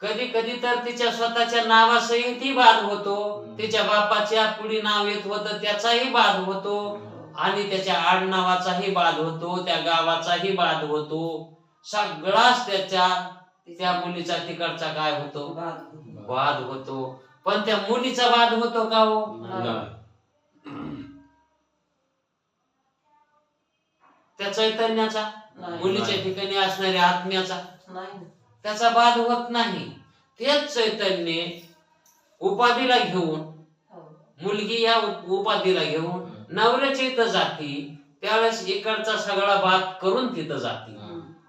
Speaker 1: कधी कधी तर तिच्या स्वतःच्या नावासहितही बाद होतो, तिच्या बापाच्या पुढे नाव येत होतं त्याचाही बाद होतो, आणि त्याच्या आडनावाचाही बाद होतो, त्या गावाचाही बाद होतो. सगळाच त्या मुलीचा तिकडचा काय होतो? बाद होतो. पण त्या मुलीचा बाद होतो का हो? त्या चैतन्याचा, मुलीच्या ठिकाणी असणाऱ्या आत्म्याचा त्याचा बाद होत नाही. तेच चैतन्य उपाधीला घेऊन, मुलगी या उपाधीला घेऊन नवऱ्याच्या इथं जाती, त्यावेळेस इकडचा सगळा बाद करून तिथं जाती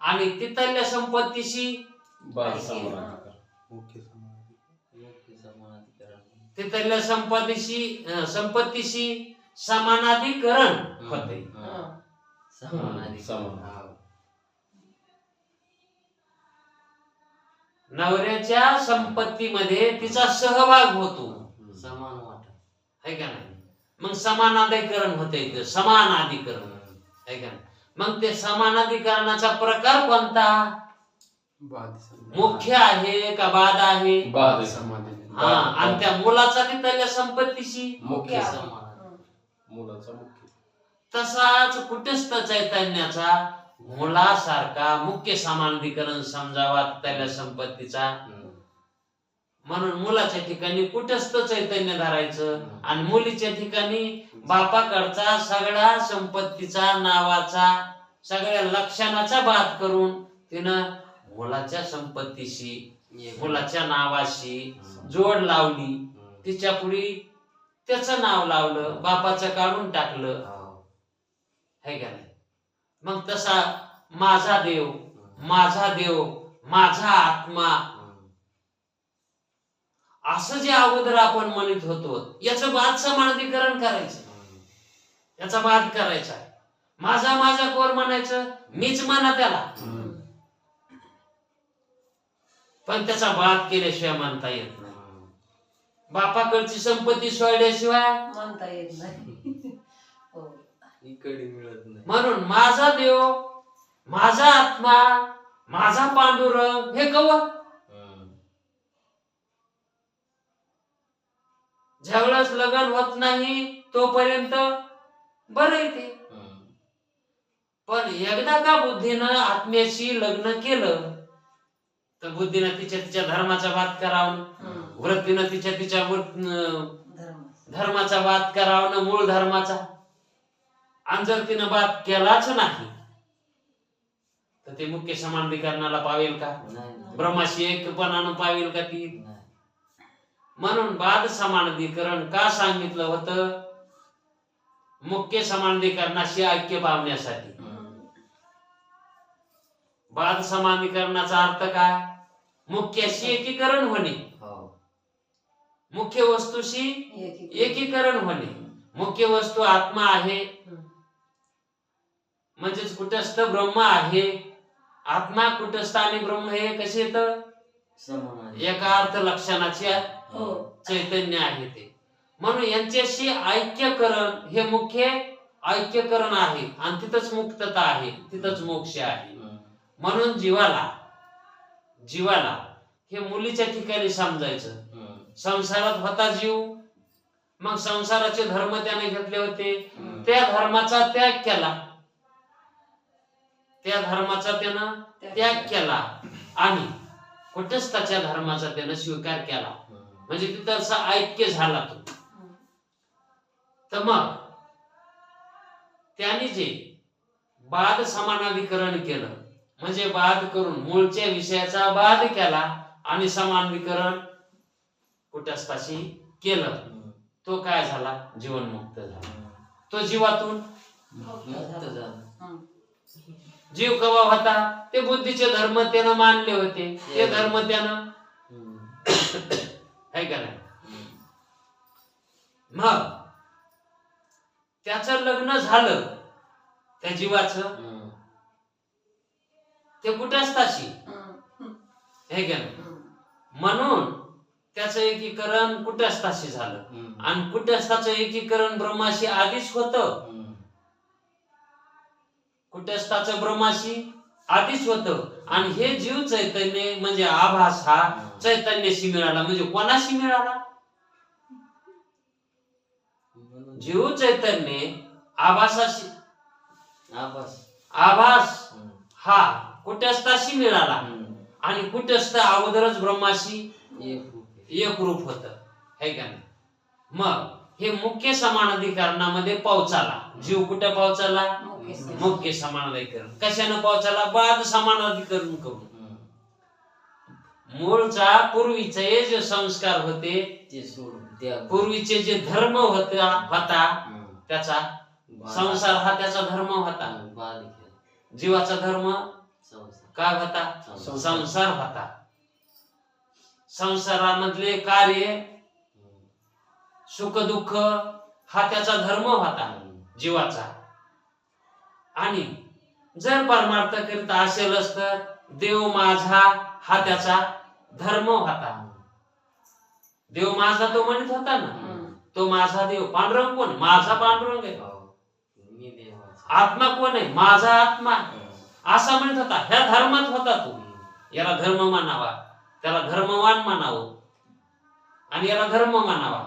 Speaker 1: आणि तिथल्या संपत्तीशी तिथल्या संपत्तीशी समानाधिकरण होते. नवऱ्याच्या संपत्तीमध्ये तिचा सहभाग होतो,
Speaker 3: समान वाटा
Speaker 1: है का नाही? मग समानाधिकरण होते, समानाधिकरण है का नाही? मग ते समानाधिकरणाचा प्रकार कोणता? मुख्य आहे का बाद आहे? हा, आणि त्या मुलाचा तिथल्या संपत्तीशी
Speaker 3: मुख्य.
Speaker 1: तसाच कुटस्थ चैतन्याचा मुलासारखा मुख्य समानाधिकरण समजावा त्याला संपत्तीचा. म्हणून मुलाच्या ठिकाणी कुटस्थ चैतन्य धरायचं आणि मुलीच्या ठिकाणी बापाकडचा सगळ्या संपत्तीचा, नावाचा, सगळ्या लक्षणाचा बाद करून तिनं मुलाच्या संपत्तीशी, मुलाच्या नावाशी जोड लावली. तिच्या पुढे त्याचं नाव लावलं, बापाचं काढून टाकलं, है का नाही? मग तसा माझा देव, माझा देव, माझा आत्मा असं जे अगोदर आपण म्हणत होतो याचं बाद समानाधिकरण करायचं, याचा बाद करायचा. माझा माझा कोर म्हणायचं, मीच म्हणा त्याला, पण त्याचा बाद केल्याशिवाय म्हणता येत नाही. बापाकडची संपत्ती सोडल्याशिवाय
Speaker 4: म्हणता येत नाही. हो.
Speaker 3: इकडे मिळत नाही.
Speaker 1: म्हणून माझा देव, माझा आत्मा, माझा पांडुरंग हे कव ज्यावेळेस लग्न होत नाही तोपर्यंत बरं येते. पण एकदा का बुद्धीनं आत्म्याशी लग्न केलं तर बुद्धीनं तिच्या तिच्या धर्माचा वाद करावं, वृत्तीनं तिच्या तिच्या धर्माचा वाद करावं ना मूळ धर्माचा. आणि जर तिनं वाद केलाच नाही तर ते मुख्य समानाधिकरणाला पावेल का? ब्रह्माशी एकपणानं पावेल का ती? म्हणून बाद समानाधिकरण का सांगितलं होतं? मुख्य समानाधिकरणाशी ऐक्य पावण्यासाठी. बाद समानाधिकरणाचा अर्थ काय? मुख्याशी एकीकरण होणे, मुख्य वस्तूशी एकीकरण होणे. मुख्य वस्तू आत्मा आहे, म्हणजेच कुटस्थ ब्रह्म आहे. आत्मा कुटस्थ आणि ब्रह्म हे कसे येत? एका अर्थ लक्षणाचे चैतन्य आहे ते. म्हणून यांच्याशी ऐक्यकरण हे मुख्य ऐक्यकरण आहे आणि तिथंच मुक्तता आहे, तिथंच मोक्ष आहे. म्हणून जीवाला हे मुलीच्या ठिकाणी समजायचं. संसारात होता जीव, मग संसाराचे धर्म त्याने घेतले होते, त्या धर्माचा त्याग केला, त्या धर्माचा त्यानं त्याग केला आणि कुटस्थाच्या धर्माचा त्यानं स्वीकार केला. म्हणजे तिथं असं ऐक्य झाला तो. तर मग त्याने जे बाद समानाधिकरण केलं, म्हणजे बाद करून मूळच्या विषयाचा बाद केला आणि समानाधिकरण कुटस्थाशी केलं, तो काय झाला? जीवनमुक्त झाला. तो जीवातून
Speaker 3: मुक्त झाला.
Speaker 1: जीव कवा होता? ते बुद्धीचे धर्म त्यानं मानले होते, ते धर्म त्यानं आहे का नाही? मग त्याचं लग्न झालं त्या जीवाचं ते कुटस्थाशी आहे का नाही? म्हणून त्याचं एकीकरण कुटस्थाशी झालं आणि कुटस्थाचं एकीकरण ब्रह्माशी आधीच होतं. कुटस्थाचं ब्रह्माशी आधीच होतं आणि हे जीव चैतन्य म्हणजे आभास हा चैतन्याशी मिळाला. म्हणजे कोणाशी मिळाला? जीव चैतन्य आभासाशी, आभास हा कुटस्थाशी मिळाला आणि कुटस्थ अगोदरच ब्रह्माशी एक रूप होत है का नाही? मग हे मुख्य समानाधिकरणामध्ये पोहोचाला. जीव कुठे पोहोचाला? मुख्य समानाधिकरण. कशाने पोहोचाला? बाद समानाधिकरण करून. मूळचा पूर्वीचे जे संस्कार होते
Speaker 3: ते सोडून
Speaker 1: पूर्वीचे जे धर्म होता त्याचा संसार हा त्याचा धर्म होता. जीवाचा धर्म काय होता? संसार होता. संसारामधले कार्य सुख दुःख हा त्याचा धर्म होता जीवाचा. आणि जर परमार्थ करीत असेलच तर देव माझा हा त्याचा धर्म होता. देव माझा तो म्हणत होता ना, तो माझा देव. पांडुरंग कोण? माझा पांडुरंग आहे. आत्मा कोण आहे? माझा आत्मा. असा म्हणत होता. ह्या धर्मात होता तो. याला धर्म मानावा, त्याला धर्मवान मानावं आणि याला धर्म मानावा.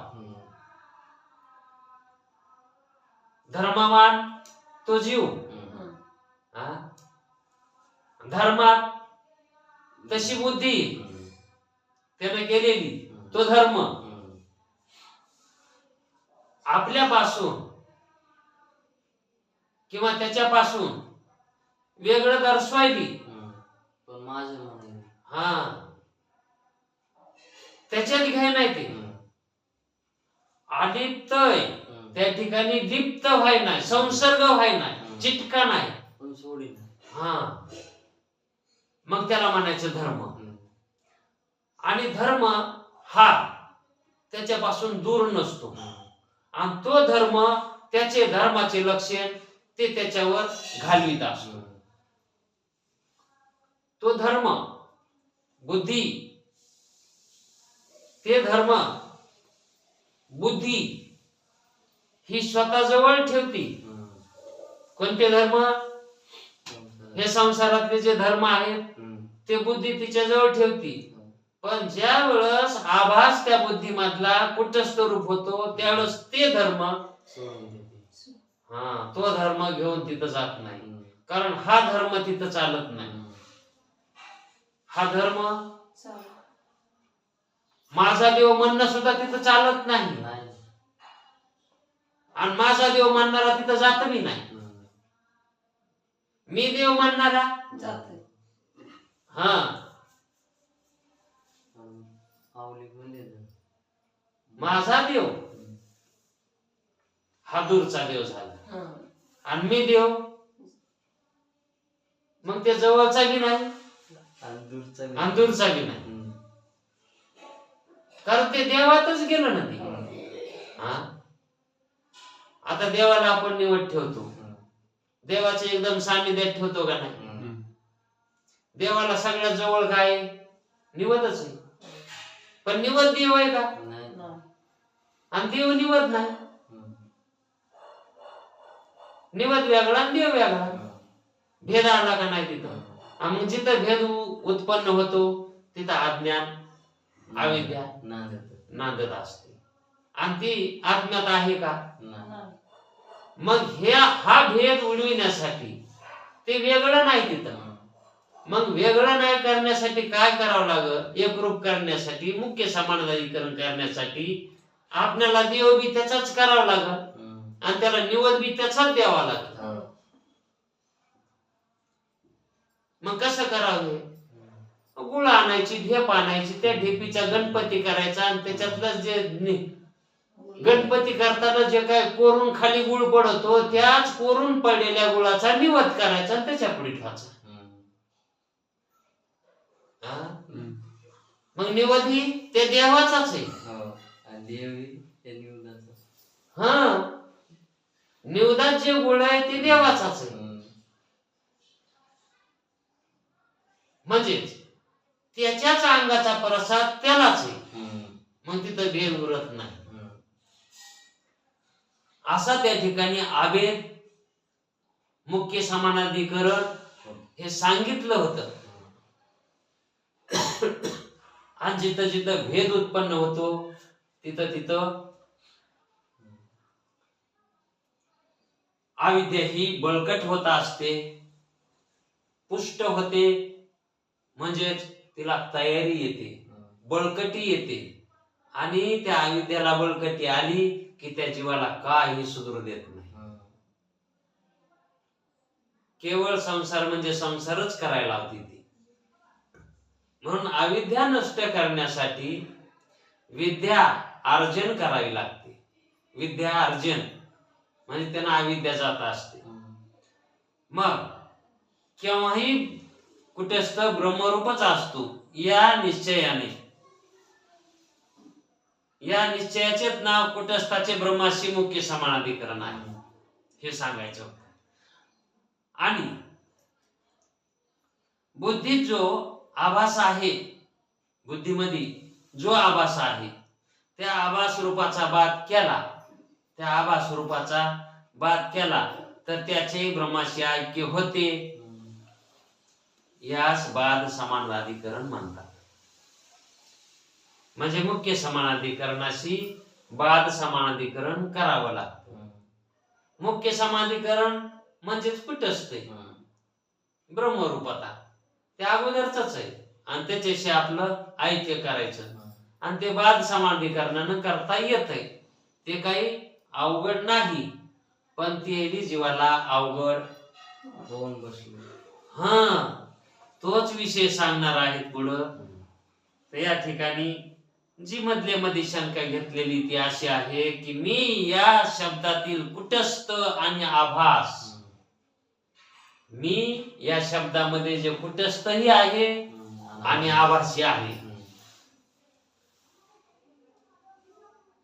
Speaker 1: धर्मवान तो जीव, धर्मात तशी बुद्धी त्याने केलेली तो धर्म. आपल्यापासून किंवा त्याच्यापासून वेगळं दर्शवायली
Speaker 3: पण माझं म्हणून
Speaker 1: त्याच्यात घ्याय नाही ते. आदित्य त्या ठिकाणी दीप्त व्हाय नाही, संसर्ग व्हाय नाही, चिटका नाही,
Speaker 3: पण सोडी
Speaker 1: मग त्याला म्हणायचं धर्म. आणि धर्म हा त्याच्यापासून दूर नसतो आणि तो धर्म त्याचे धर्माचे लक्षण ते त्याच्यावर घालवीत असतो. तो धर्म बुद्धी, ते धर्म बुद्धी ही स्वतःजवळ ठेवती. कोणते धर्म? हे संसारातले जे धर्म आहेत ते बुद्धी तिच्याजवळ ठेवती. पण ज्या वेळेस आभास त्या बुद्धीमधला कुटस्थ रूप होतो त्यावेळेस ते धर्म तो धर्म घेऊन तिथं जात नाही. कारण हा धर्म तिथं चालत नाही. हा धर्म माझा देव म्हणणं सुद्धा तिथं चालत नाही आणि माझा देव मानणारा तिथं जात बी नाही. मी देव मानणारा
Speaker 4: जाते.
Speaker 1: माझा देव हा दूरचा देव झाला आणि मी देव मग ते जवळचा बी नाही आणि दूरचा बी नाही. कारण ते देवातच गेलं ना ते. आता देवाला आपण निवड ठेवतो, देवाचे एकदम सानिध्यात ठेवतो का नाही? देवाला सगळ्यात जवळ काय? निवदच आहे. पण निवद देव आहे का? आणि देव निवद नाही. निवद वेगळा आणि देव वेगळा. भेद आला का नाही तिथं? मग जिथं भेद उत्पन्न होतो तिथं अज्ञान अविद्या नांदत असते आणि ती आत्म्यात आहे का? मग हा भेद उडविण्यासाठी ते वेगळं नाही तिथं. मग वेगळं नाही करण्यासाठी काय करावं लागत? एकरूप करण्यासाठी, मुख्य समानाधिकरण करण्यासाठी आपल्याला देव बी त्याचाच करावा लागत आणि त्याला निवद बी त्याचाच द्यावा लागत. मग कसं करावं? गुळ आणायची, ढेप आणायची, त्या ढेपीचा गणपती करायचा आणि त्याच्यातलं जे गणपती करताना जे काय कोरून खाली गुळ पडतो त्याच कोरून पडलेल्या गुळाचा निवद करायचा आणि त्याच्या पुढे ठेवायचा. मग निवद ही ते देवाचाच आहे. निवदात जे गुळ आहे ते देवाचाच आहे. म्हणजेच त्याच्याच अंगाचा प्रसाद त्यालाच आहे. मग तिथं भेद उरत नाही. असा त्या ठिकाणी आभेद, मुख्य समानाधिकरण हे सांगितलं होतं. आणि जिथं जिथं भेद उत्पन्न होतो तिथं तिथं अविद्या ही बळकट होत असते, पुष्ट होते. म्हणजेच तिला तयारी येते, बळकटी येते आणि त्या अविद्याला बळकटी आली की त्या जीवाला काही सुधरू देत नाही. केवळ संसार म्हणजे संसारच करायला होती ती. म्हणून अविद्या नष्ट करण्यासाठी विद्या अर्जन करावी लागते. विद्या अर्जन म्हणजे त्यांना अविद्या जात असते. मग केव्हाही कुठेस्थ ब्रह्मरूपच असतो या निश्चयाने. या निश्चयाचेच नाव कुटस्थाचे ब्रह्माशी मुख्य समानाधिकरण आहे हे सांगायचं होतं. आणि बुद्धीत जो आभास आहे, बुद्धीमध्ये जो आभास आहे त्या आभास रूपाचा बाद केला, त्या आभास रूपाचा बाद केला तर त्याचे ब्रह्माशी ऐक्य होते. यास बाद समानाधिकरण म्हणतात. म्हणजे मुख्य समानाधिकरणाशी बाद समानाधिकरण करावं लागतं. मुख्य समानाधिकरण म्हणजेच कुटस्थ ब्रह्मरूपता ते अगोदरच आहे आणि त्याच्याशी आपलं ऐक्य करायचं आणि ते बाद समानाधिकरणानं करता येत आहे. ते काही अवघड नाही, पण ते जीवाला अवघड
Speaker 3: होऊन बसलो.
Speaker 1: तोच विषय सांगणार आहेत पुढं. तर या ठिकाणी जी मधल्या मध्ये शंका घेतलेली ती अशी आहे की मी या शब्दातील कुटस्थ आणि आभास, मी या शब्दामध्ये जे कुटस्थही आहे आणि आभासी आहे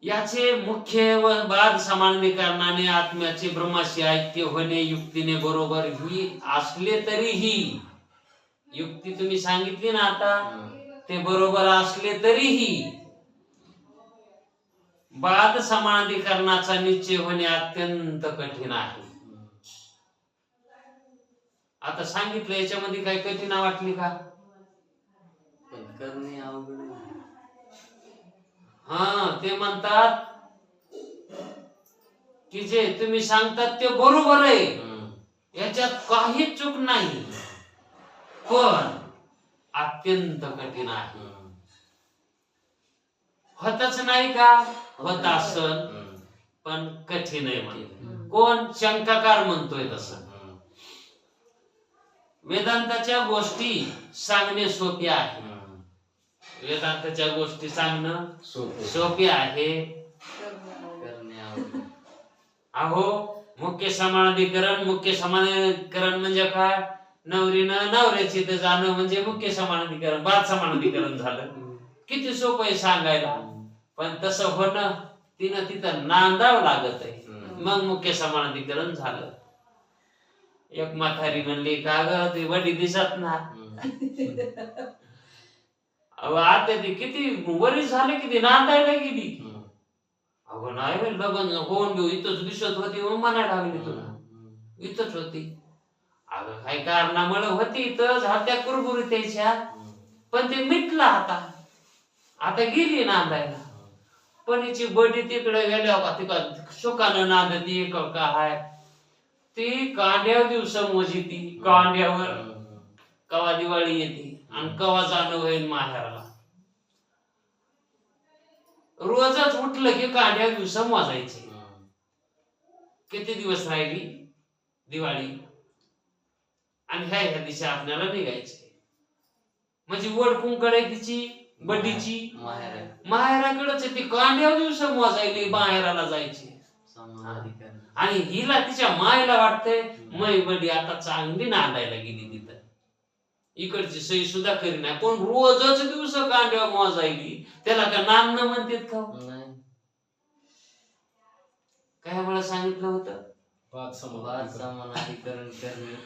Speaker 1: याचे मुख्य व बाद समानाधिकरणाने आत्म्याचे ब्रह्माशी ऐक्य होणे युक्तीने बरोबर ही असले तरीही, युक्ती तुम्ही सांगितली ना आता, ते बरोबर असले तरीही बाद समानाधिकरणाचा निश्चय होणे अत्यंत कठीण आहे. आता सांगितलं, याच्यामध्ये काही कठीण वाटली का?
Speaker 3: पण करणे अवघड आहे.
Speaker 1: हा, ते म्हणतात की जे तुम्ही सांगतात ते बरोबर आहे, याच्यात काहीच चूक नाही, पण अत्यंत कठीण आहे. होतच नाही का? होत असल, पण कठीण आहे म्हणजे. कोण? शंकाकार म्हणतोय तसं. वेदांताच्या गोष्टी सांगणे सोपे आहे. वेदांताच्या गोष्टी सांगणं सोपे आहे.
Speaker 3: करणे अवघड.
Speaker 1: अहो, मुख्य समानाधिकरण, मुख्य समानाधिकरण म्हणजे काय? नवरीनं नवऱ्याची तर जाणं म्हणजे मुख्य समानाधिकरण, बाद समानाधिकरण झालं. किती सोपं आहे सांगायला, पण तसं होणं, तिनं तिथं नांदावं लागत आहे, मग मुख्य समानाधिकरण झालं. एक म्हातारी म्हणली, का ग ती वडी दिसत ना? आता ती किती वरी झाले, किती नांदायला गेली. अगं नाही, लग्न होऊन घेऊ इथंच दिसत होती, मग म्हणायला लागली तुला इथंच होती. अगं काही कारणामुळे होती इथंच, हात्या कुरबुरी त्याच्या, पण ते मिटलं आता गेली नांदायला. पण हिची बडी तिकडे गेल्या का, तिका सुखानं नांदती का हाय, ती कांड्यावर दिवस मोजी, ती कांड्यावर कवा दिवाळी येते आणि कवा जाणं होईल माहेराला. रोजच उठलं की कांड्यावर दिवस मोजायचे. किती दिवस राहिली दिवाळी, आणि ह्या दिवशी आपल्याला निघायचे. म्हणजे वड कुंकड तिची बड्डीची माहेराकडेच ती कांड्यावर दिवस मोजायली, माहेराला जायची. आणि हिला तिच्या मायला वाटतंय मै बडी आता चांगली नांदायला गेली तिथं, इकडची सही सुद्धा करी नाही, पण रोजच दिवस कांड्यावर मोजायली. त्याला का नांदणं म्हणतात का? काय मला सांगितलं होतं?
Speaker 3: बाद समानाधिकरण करणे.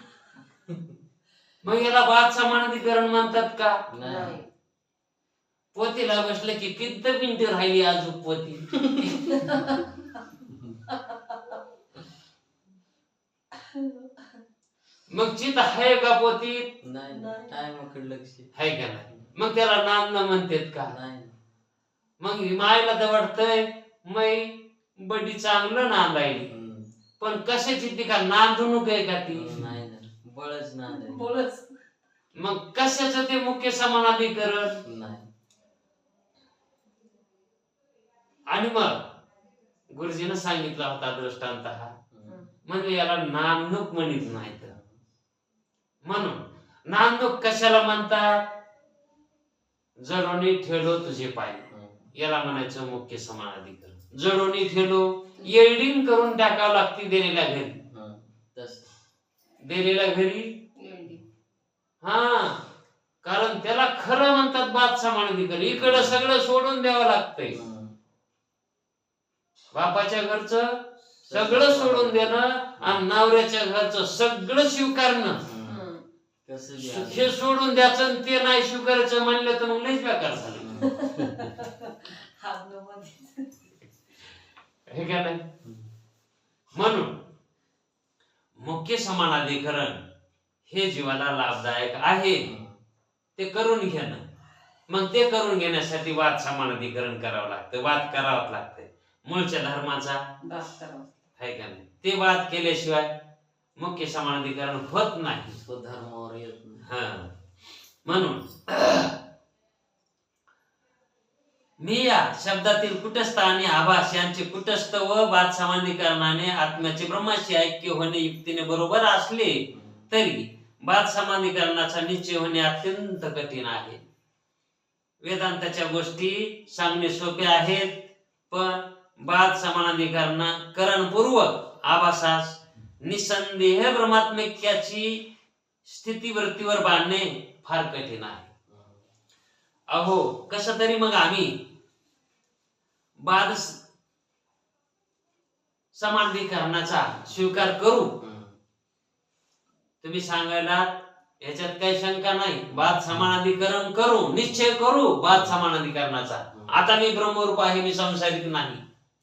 Speaker 1: मग याला बाद समानाधिकरण म्हणतात का?
Speaker 3: नाही.
Speaker 1: पोतीला बसलं की किती मिनिटं राहिली अजून पोती. मग चित आहे का पोतीत?
Speaker 3: नाही. टाइमकडे लक्ष
Speaker 1: आहे का नाही? मग त्याला नांदणं म्हणतात का?
Speaker 3: नाही.
Speaker 1: मग मायला तर वाटतंय मै बडी चांगलं नांदायली, पण कशाची ती का नांदणूक आहे का ती?
Speaker 3: नाही, बळच नाही.
Speaker 4: बोलच.
Speaker 1: मग कशाचं ते मुख्य समानाधिकरण?
Speaker 3: नाही.
Speaker 1: आणि मग गुरुजीनं सांगितला होता दृष्टांत हा, म्हणजे याला नांदणूक म्हणत नाहीत. म्हणून नांदणूक कशाला म्हणतात? जडोनी ठेलो तुझे पाय, याला म्हणायचं मुख्य समानाधिकरण. जडोनी ठेलो, येल्डिंग करून टाकावं लागते दिलेल्या घरी. दिलेल्या घरी हा, कारण त्याला खरं म्हणतात बाद समानाधिकरण. इकडं सगळं सोडून द्यावं लागतंय. बापाच्या घरचं सगळं सोडून देणं आणि नवऱ्याच्या घरचं सगळं स्वीकारणं, हे सोडून द्यायचं आणि ते नाही स्वीकारायचं म्हणलं तर मग लईच बेकार झालं. हे का नाही? म्हणून मुख्य समानाधिकरण हे जीवाला लाभदायक आहे, ते करून घेणं. मग ते करून घेण्यासाठी वाद समानाधिकरण करावं लागतं, वाद करावं लागतं मूळच्या धर्माचा, आहे का नाही? ते वाद केल्याशिवाय मुख्य समानाधिकरण होत नाही,
Speaker 3: धर्मावर येत नाही.
Speaker 1: हा, म्हणून मी या शब्दातील कुटस्थ आणि आभास यांचे कुटस्थ व बाद समानाधिकरणाने आत्म्याचे ब्रह्माशी ऐक्य होणे युक्तीने बरोबर असले तरी बाद समानाधिकरणाचा निश्चय होणे अत्यंत कठीण आहे. वेदांताच्या गोष्टी सांगणे सोपे आहेत, पण बाद समानाधिकरणपूर्वक आभासास निसंदेह ब्रह्मात्मैक्याची स्थितीवृत्तीवर बांधणे फार कठीण आहे. अहो, कसं तरी मग आम्ही बाद समानाधिकरणाचा स्वीकार करू. तुम्ही सांगायला याच्यात काही शंका नाही. बाद समानाधिकरण करू, निश्चय करू बाद समानाधिकरणाचा. आता मी ब्रह्मरूप आहे, मी संसारिक नाही.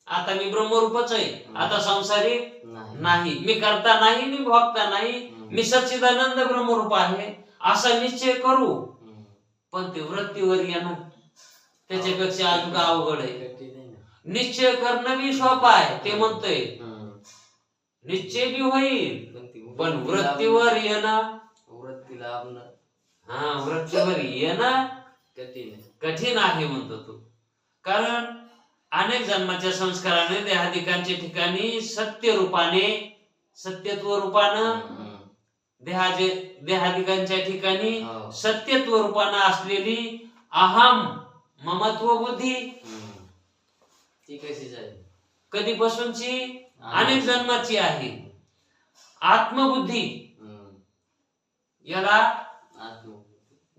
Speaker 1: आता मी ब्रह्मरूपच आहे, आता संसारिक नाही. मी करता नाही, मी भोगता नाही, मी सच्चिदानंद ब्रह्मरूप आहे असा निश्चय करू. पण ते वृत्तीवर येणं त्याच्यापेक्षा अजून अवघड आहे. निश्चय करणं बी सोपं आहे, ते म्हणतोय निश्चय बी होईल, पण वृत्तीवर येणं, वृत्तीवर येणं कठीण आहे म्हणतो तो. कारण अनेक जन्माच्या संस्काराने देहादिकांच्या ठिकाणी सत्य रूपाने, सत्यत्व रूपानं, देहादिकांच्या ठिकाणी सत्यत्व रूपानं असलेली अहम ममत्व बुद्धी
Speaker 3: ती कशी जाईल?
Speaker 1: कधीपासूनची? अनेक जन्माची आहे. आत्मबुद्धी, याला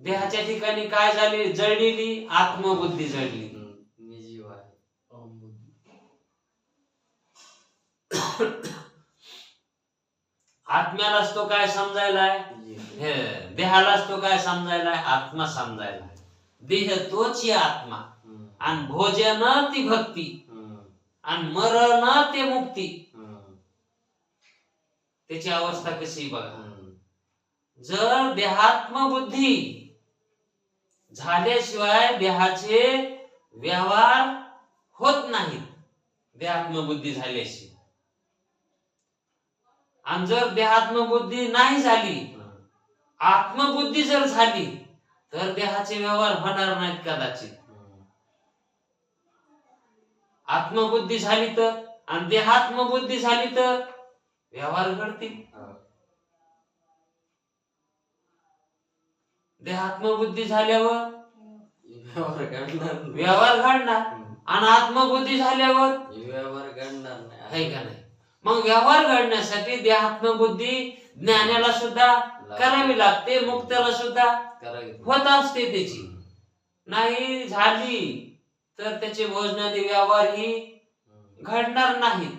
Speaker 1: देहाच्या ठिकाणी काय झाली? जळलेली आत्मबुद्धी जळली.
Speaker 3: मी जीव आहे.
Speaker 1: आत्म्यालाच तो काय समजायलाय? देहालाच तो काय समजायलाय? आत्मा समजायलाय. देह तोच ही आत्मा, आणि भोजन ती भक्ती, आणि मरण ते मुक्ती. त्याची अवस्था कशी बघा. जर देहात्मबुद्धी झाल्याशिवाय देहाचे व्यवहार होत नाहीत, देहात्मबुद्धी झाल्याशिवाय. आणि जर देहात्मबुद्धी नाही झाली, आत्मबुद्धी जर झाली, तर देहाचे व्यवहार होणार नाहीत कदाचित. आत्मबुद्धी झाली तर, आणि देहात्मबुद्धी झाली तर व्यवहार घडतील. देहात्मबुद्धी झाल्यावर व्यवहार घडणार, आणि आत्मबुद्धी झाल्यावर
Speaker 3: व्यवहार घडणार नाही,
Speaker 1: आहे का नाही? मग व्यवहार घडण्यासाठी देहात्मबुद्धी ज्ञानाला सुद्धा करावी लागते, मुक्ताला सुद्धा होत असते. त्याची नाही झाली तर त्याचे भोजनादी व्यवहार ही घडणार नाहीत.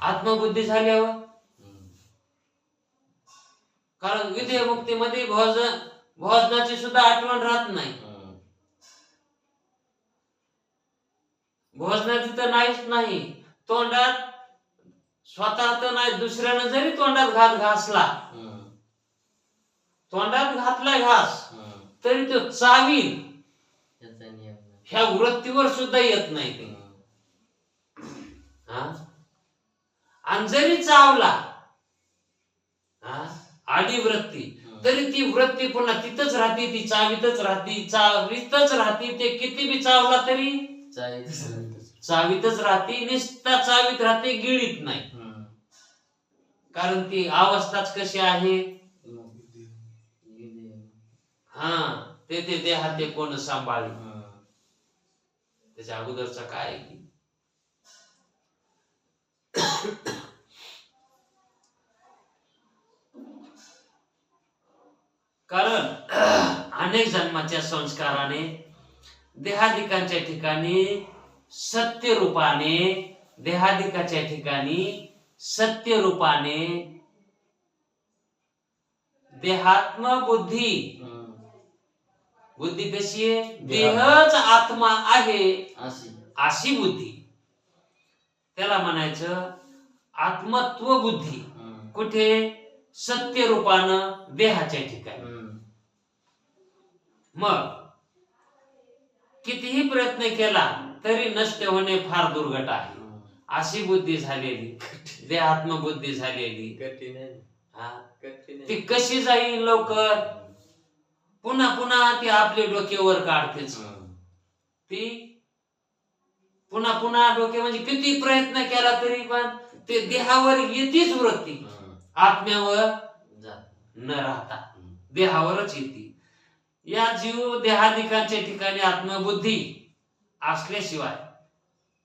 Speaker 1: आत्मबुद्धी झाल्यावर, कारण विधेय मुक्तीमध्ये भोजनाची सुद्धा आठवण राहत नाही. भोजनाची तर नाहीच नाही. तोंडात स्वतः तर नाही, दुसऱ्यानं जरी तोंडात घास घासला, तोंडात घातलाय घास, तरी तो चावील ह्या वृत्तीवर सुद्धा येत नाही ते. आणि जरी चावला आडी वृत्ती, तरी ती वृत्ती पुन्हा तिथंच राहते, ती चावीतच राहते, चावीतच राहते. ते किती बी चावला तरी चावीतच राहते, निस्ता चावीत राहते, गिळीत नाही. कारण ती अवस्थाच कशी आहे. ते देहात ते कोण सांभाळ. त्याच्या अगोदरचा काय की कारण अनेक जन्माच्या संस्काराने देहादिकांच्या ठिकाणी सत्य रूपाने, देहादिकाच्या ठिकाणी सत्य रूपाने देहात्म बुद्धी. बुद्धी कशी आहे? देहच आत्मा आहे अशी बुद्धी. त्याला म्हणायचं आत्मत्व बुद्धी. कुठे? सत्य रूपानं देहाच्या ठिकाणी. मग कितीही प्रयत्न केला तरी नष्ट होणे फार दुर्घट आहे. अशी बुद्धी झालेली, देहात्म बुद्धी झालेली ती कशी जाईल लवकर? पुन्हा पुन्हा ती आपले डोक्यावर काढतेच. ती पुन्हा पुन्हा डोके, म्हणजे किती प्रयत्न केला तरी पण ते देहावर येतीच वृत्ती, आत्म्यावर न राहता देहावरच येते. या जीव देहादिकांच्या ठिकाणी आत्मबुद्धी असल्याशिवाय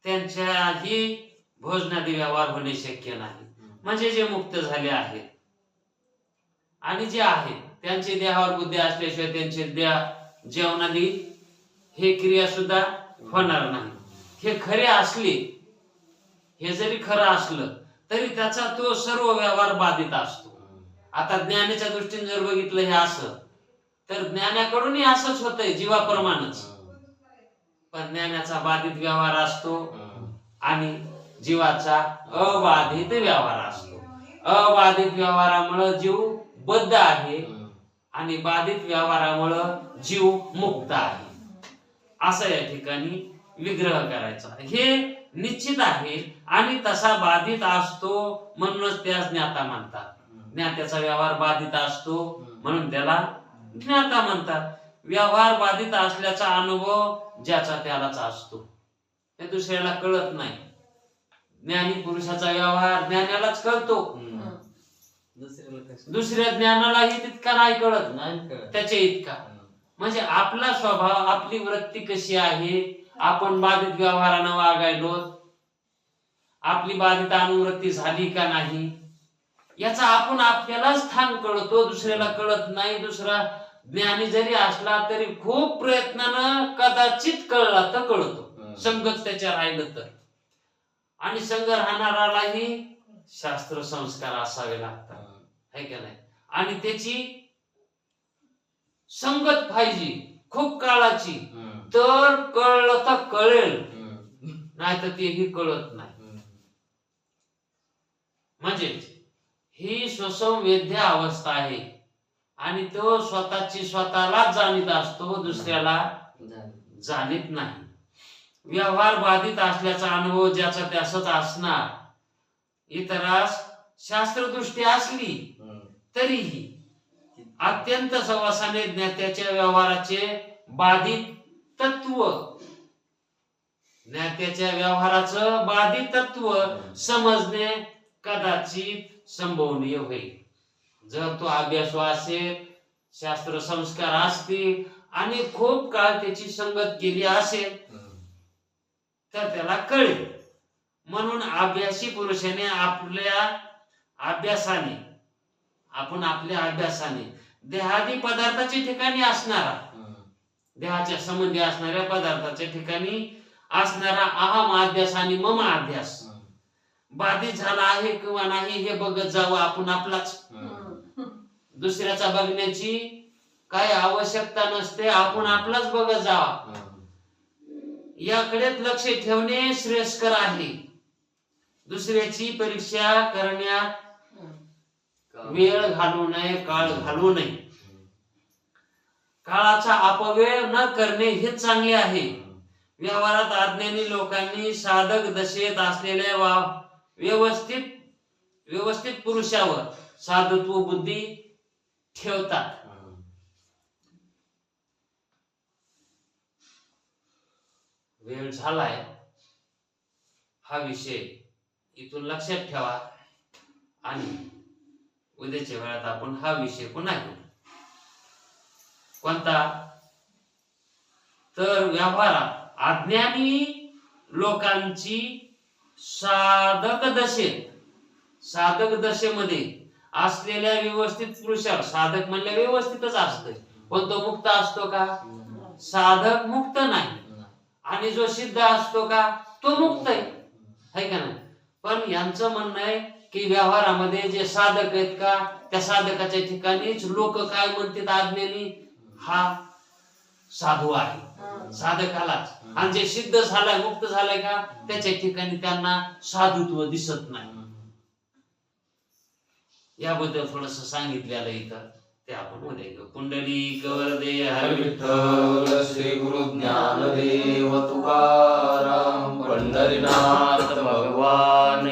Speaker 1: त्यांच्याही भोजनादी व्यवहार होणे शक्य नाही. म्हणजे जे मुक्त झाले आहेत आणि जे आहेत त्यांचे देहावर बुद्धी असल्याशिवाय त्यांचे जेवणादी हे क्रिया सुद्धा होणार नाही. हे खरे असले, हे जरी खरं असलं तरी त्याचा तो सर्व व्यवहार बाधित असतो. आता ज्ञानाच्या दृष्टीने जर बघितलं हे असं, तर ज्ञानाकडूनही असंच होतंय जीवाप्रमाणेच. पण ज्ञानाचा बाधित व्यवहार असतो आणि जीवाचा अबाधित व्यवहार असतो. अबाधित व्यवहारामुळे जीव बद्ध आहे आणि बाधित व्यवहारामुळे जीव मुक्त आहे. असं या ठिकाणी विग्रह करायचा, हे निश्चित आहे. आणि तसा बाधित असतो म्हणूनच त्यास ज्ञाता म्हणतात. ज्ञात्याचा व्यवहार बाधित असतो म्हणून त्याला ज्ञाता म्हणतात. व्यवहार बाधित असल्याचा अनुभव ज्याचा त्यालाच असतो, हे दुसऱ्याला कळत नाही. ज्ञानी पुरुषाचा व्यवहार ज्ञानालाच कळतो, दुसऱ्या ज्ञानालाही तितका नाही कळत, त्याच्या इतका. म्हणजे आपला स्वभाव, आपली वृत्ती कशी आहे, आपण बाधित व्यवहारानं वागायलो, आपली बाधित अनुवृत्ती झाली का नाही, याचा आपण आपल्यालाच स्थान कळतो, दुसऱ्याला कळत नाही. दुसरा ज्ञानी जरी असला तरी खूप प्रयत्नानं कदाचित कळला तर कळतो, संगत त्याच्या राहिलं तर. आणि संग राहणारालाही शास्त्र संस्कार असावे लागतात, है का नाही. आणि त्याची संगत पाहिजे खूप काळाची, तर कळलं तर कळेल, नाही तर तेही कळत नाही. म्हणजे ही स्वसंवेद्य अवस्था आहे आणि तो स्वतःची स्वतःलाच जाणीत असतो, दुसऱ्याला जाणीत नाही. व्यवहार बाधित असल्याचा अनुभव ज्याचा त्यासच असणार. इतरास शास्त्रदृष्टी असली तरीही अत्यंत सहवासाने ज्ञात्याच्या व्यवहाराचे बाधित तत्व, ज्ञात्याच्या व्यवहाराचं बाधित तत्व समजणे कदाचित संभवनीय होईल. जर तो अभ्यासू असेल, शास्त्र संस्कार असतील आणि खूप काळ त्याची संगत केली असेल तर त्याला कळेल. म्हणून अभ्यासी पुरुषाने आपल्या अभ्यासाने देहादी पदार्थाच्या ठिकाणी असणारा, देहाच्या संबंधी असणाऱ्या पदार्थाच्या ठिकाणी असणारा अहम अध्यास आणि मम अध्यास बाधित झाला आहे किंवा नाही हे बघत जावं आपण आपलाच. दुसऱ्याचा बघण्याची काय आवश्यकता नसते, आपण आपलाच बघत जावा. याकडेच लक्ष ठेवणे श्रेयस्कर आहे. दुसऱ्याची परीक्षा करण्यात वेळ घालू नये, काळ घालू नये. काळाचा अपव्यय न करणे हे चांगले आहे. व्यवहारात अज्ञानी लोकांनी साधक दशेत असलेल्या व्यवस्थित पुरुषावर साधुत्व बुद्धी ठेवतात. वेळ झालाय, हा विषय इथून लक्षात ठेवा आणि उद्याच्या वेळात आपण हा विषय पुन्हा घेऊ. कोणता? तर व्यवहारात अज्ञानी लोकांची साधक दशेमध्ये असलेल्या व्यवस्थित पुरुषावर, साधक म्हणले व्यवस्थितच असतोय, पण तो मुक्त असतो का? साधक मुक्त नाही. आणि जो सिद्ध असतो का? तो मुक्त आहे का नाही. पण यांचं म्हणणं आहे की व्यवहारामध्ये जे साधक आहेत का, त्या साधकाच्या ठिकाणीच लोक काय म्हणतात, अज्ञानी हा साधू आहे, साधकालाच. आणि जे सिद्ध झालाय, मुक्त झालाय का, त्याच्या ठिकाणी त्यांना साधुत्व दिसत नाही. याबद्दल थोडस सांगितलेलं इथं, ते आपण उद्या घेऊ. पुंडलिक वरदे हरी
Speaker 2: विठ्ठल श्री गुरु ज्ञानदेव तुकाराम पंढरीनाथ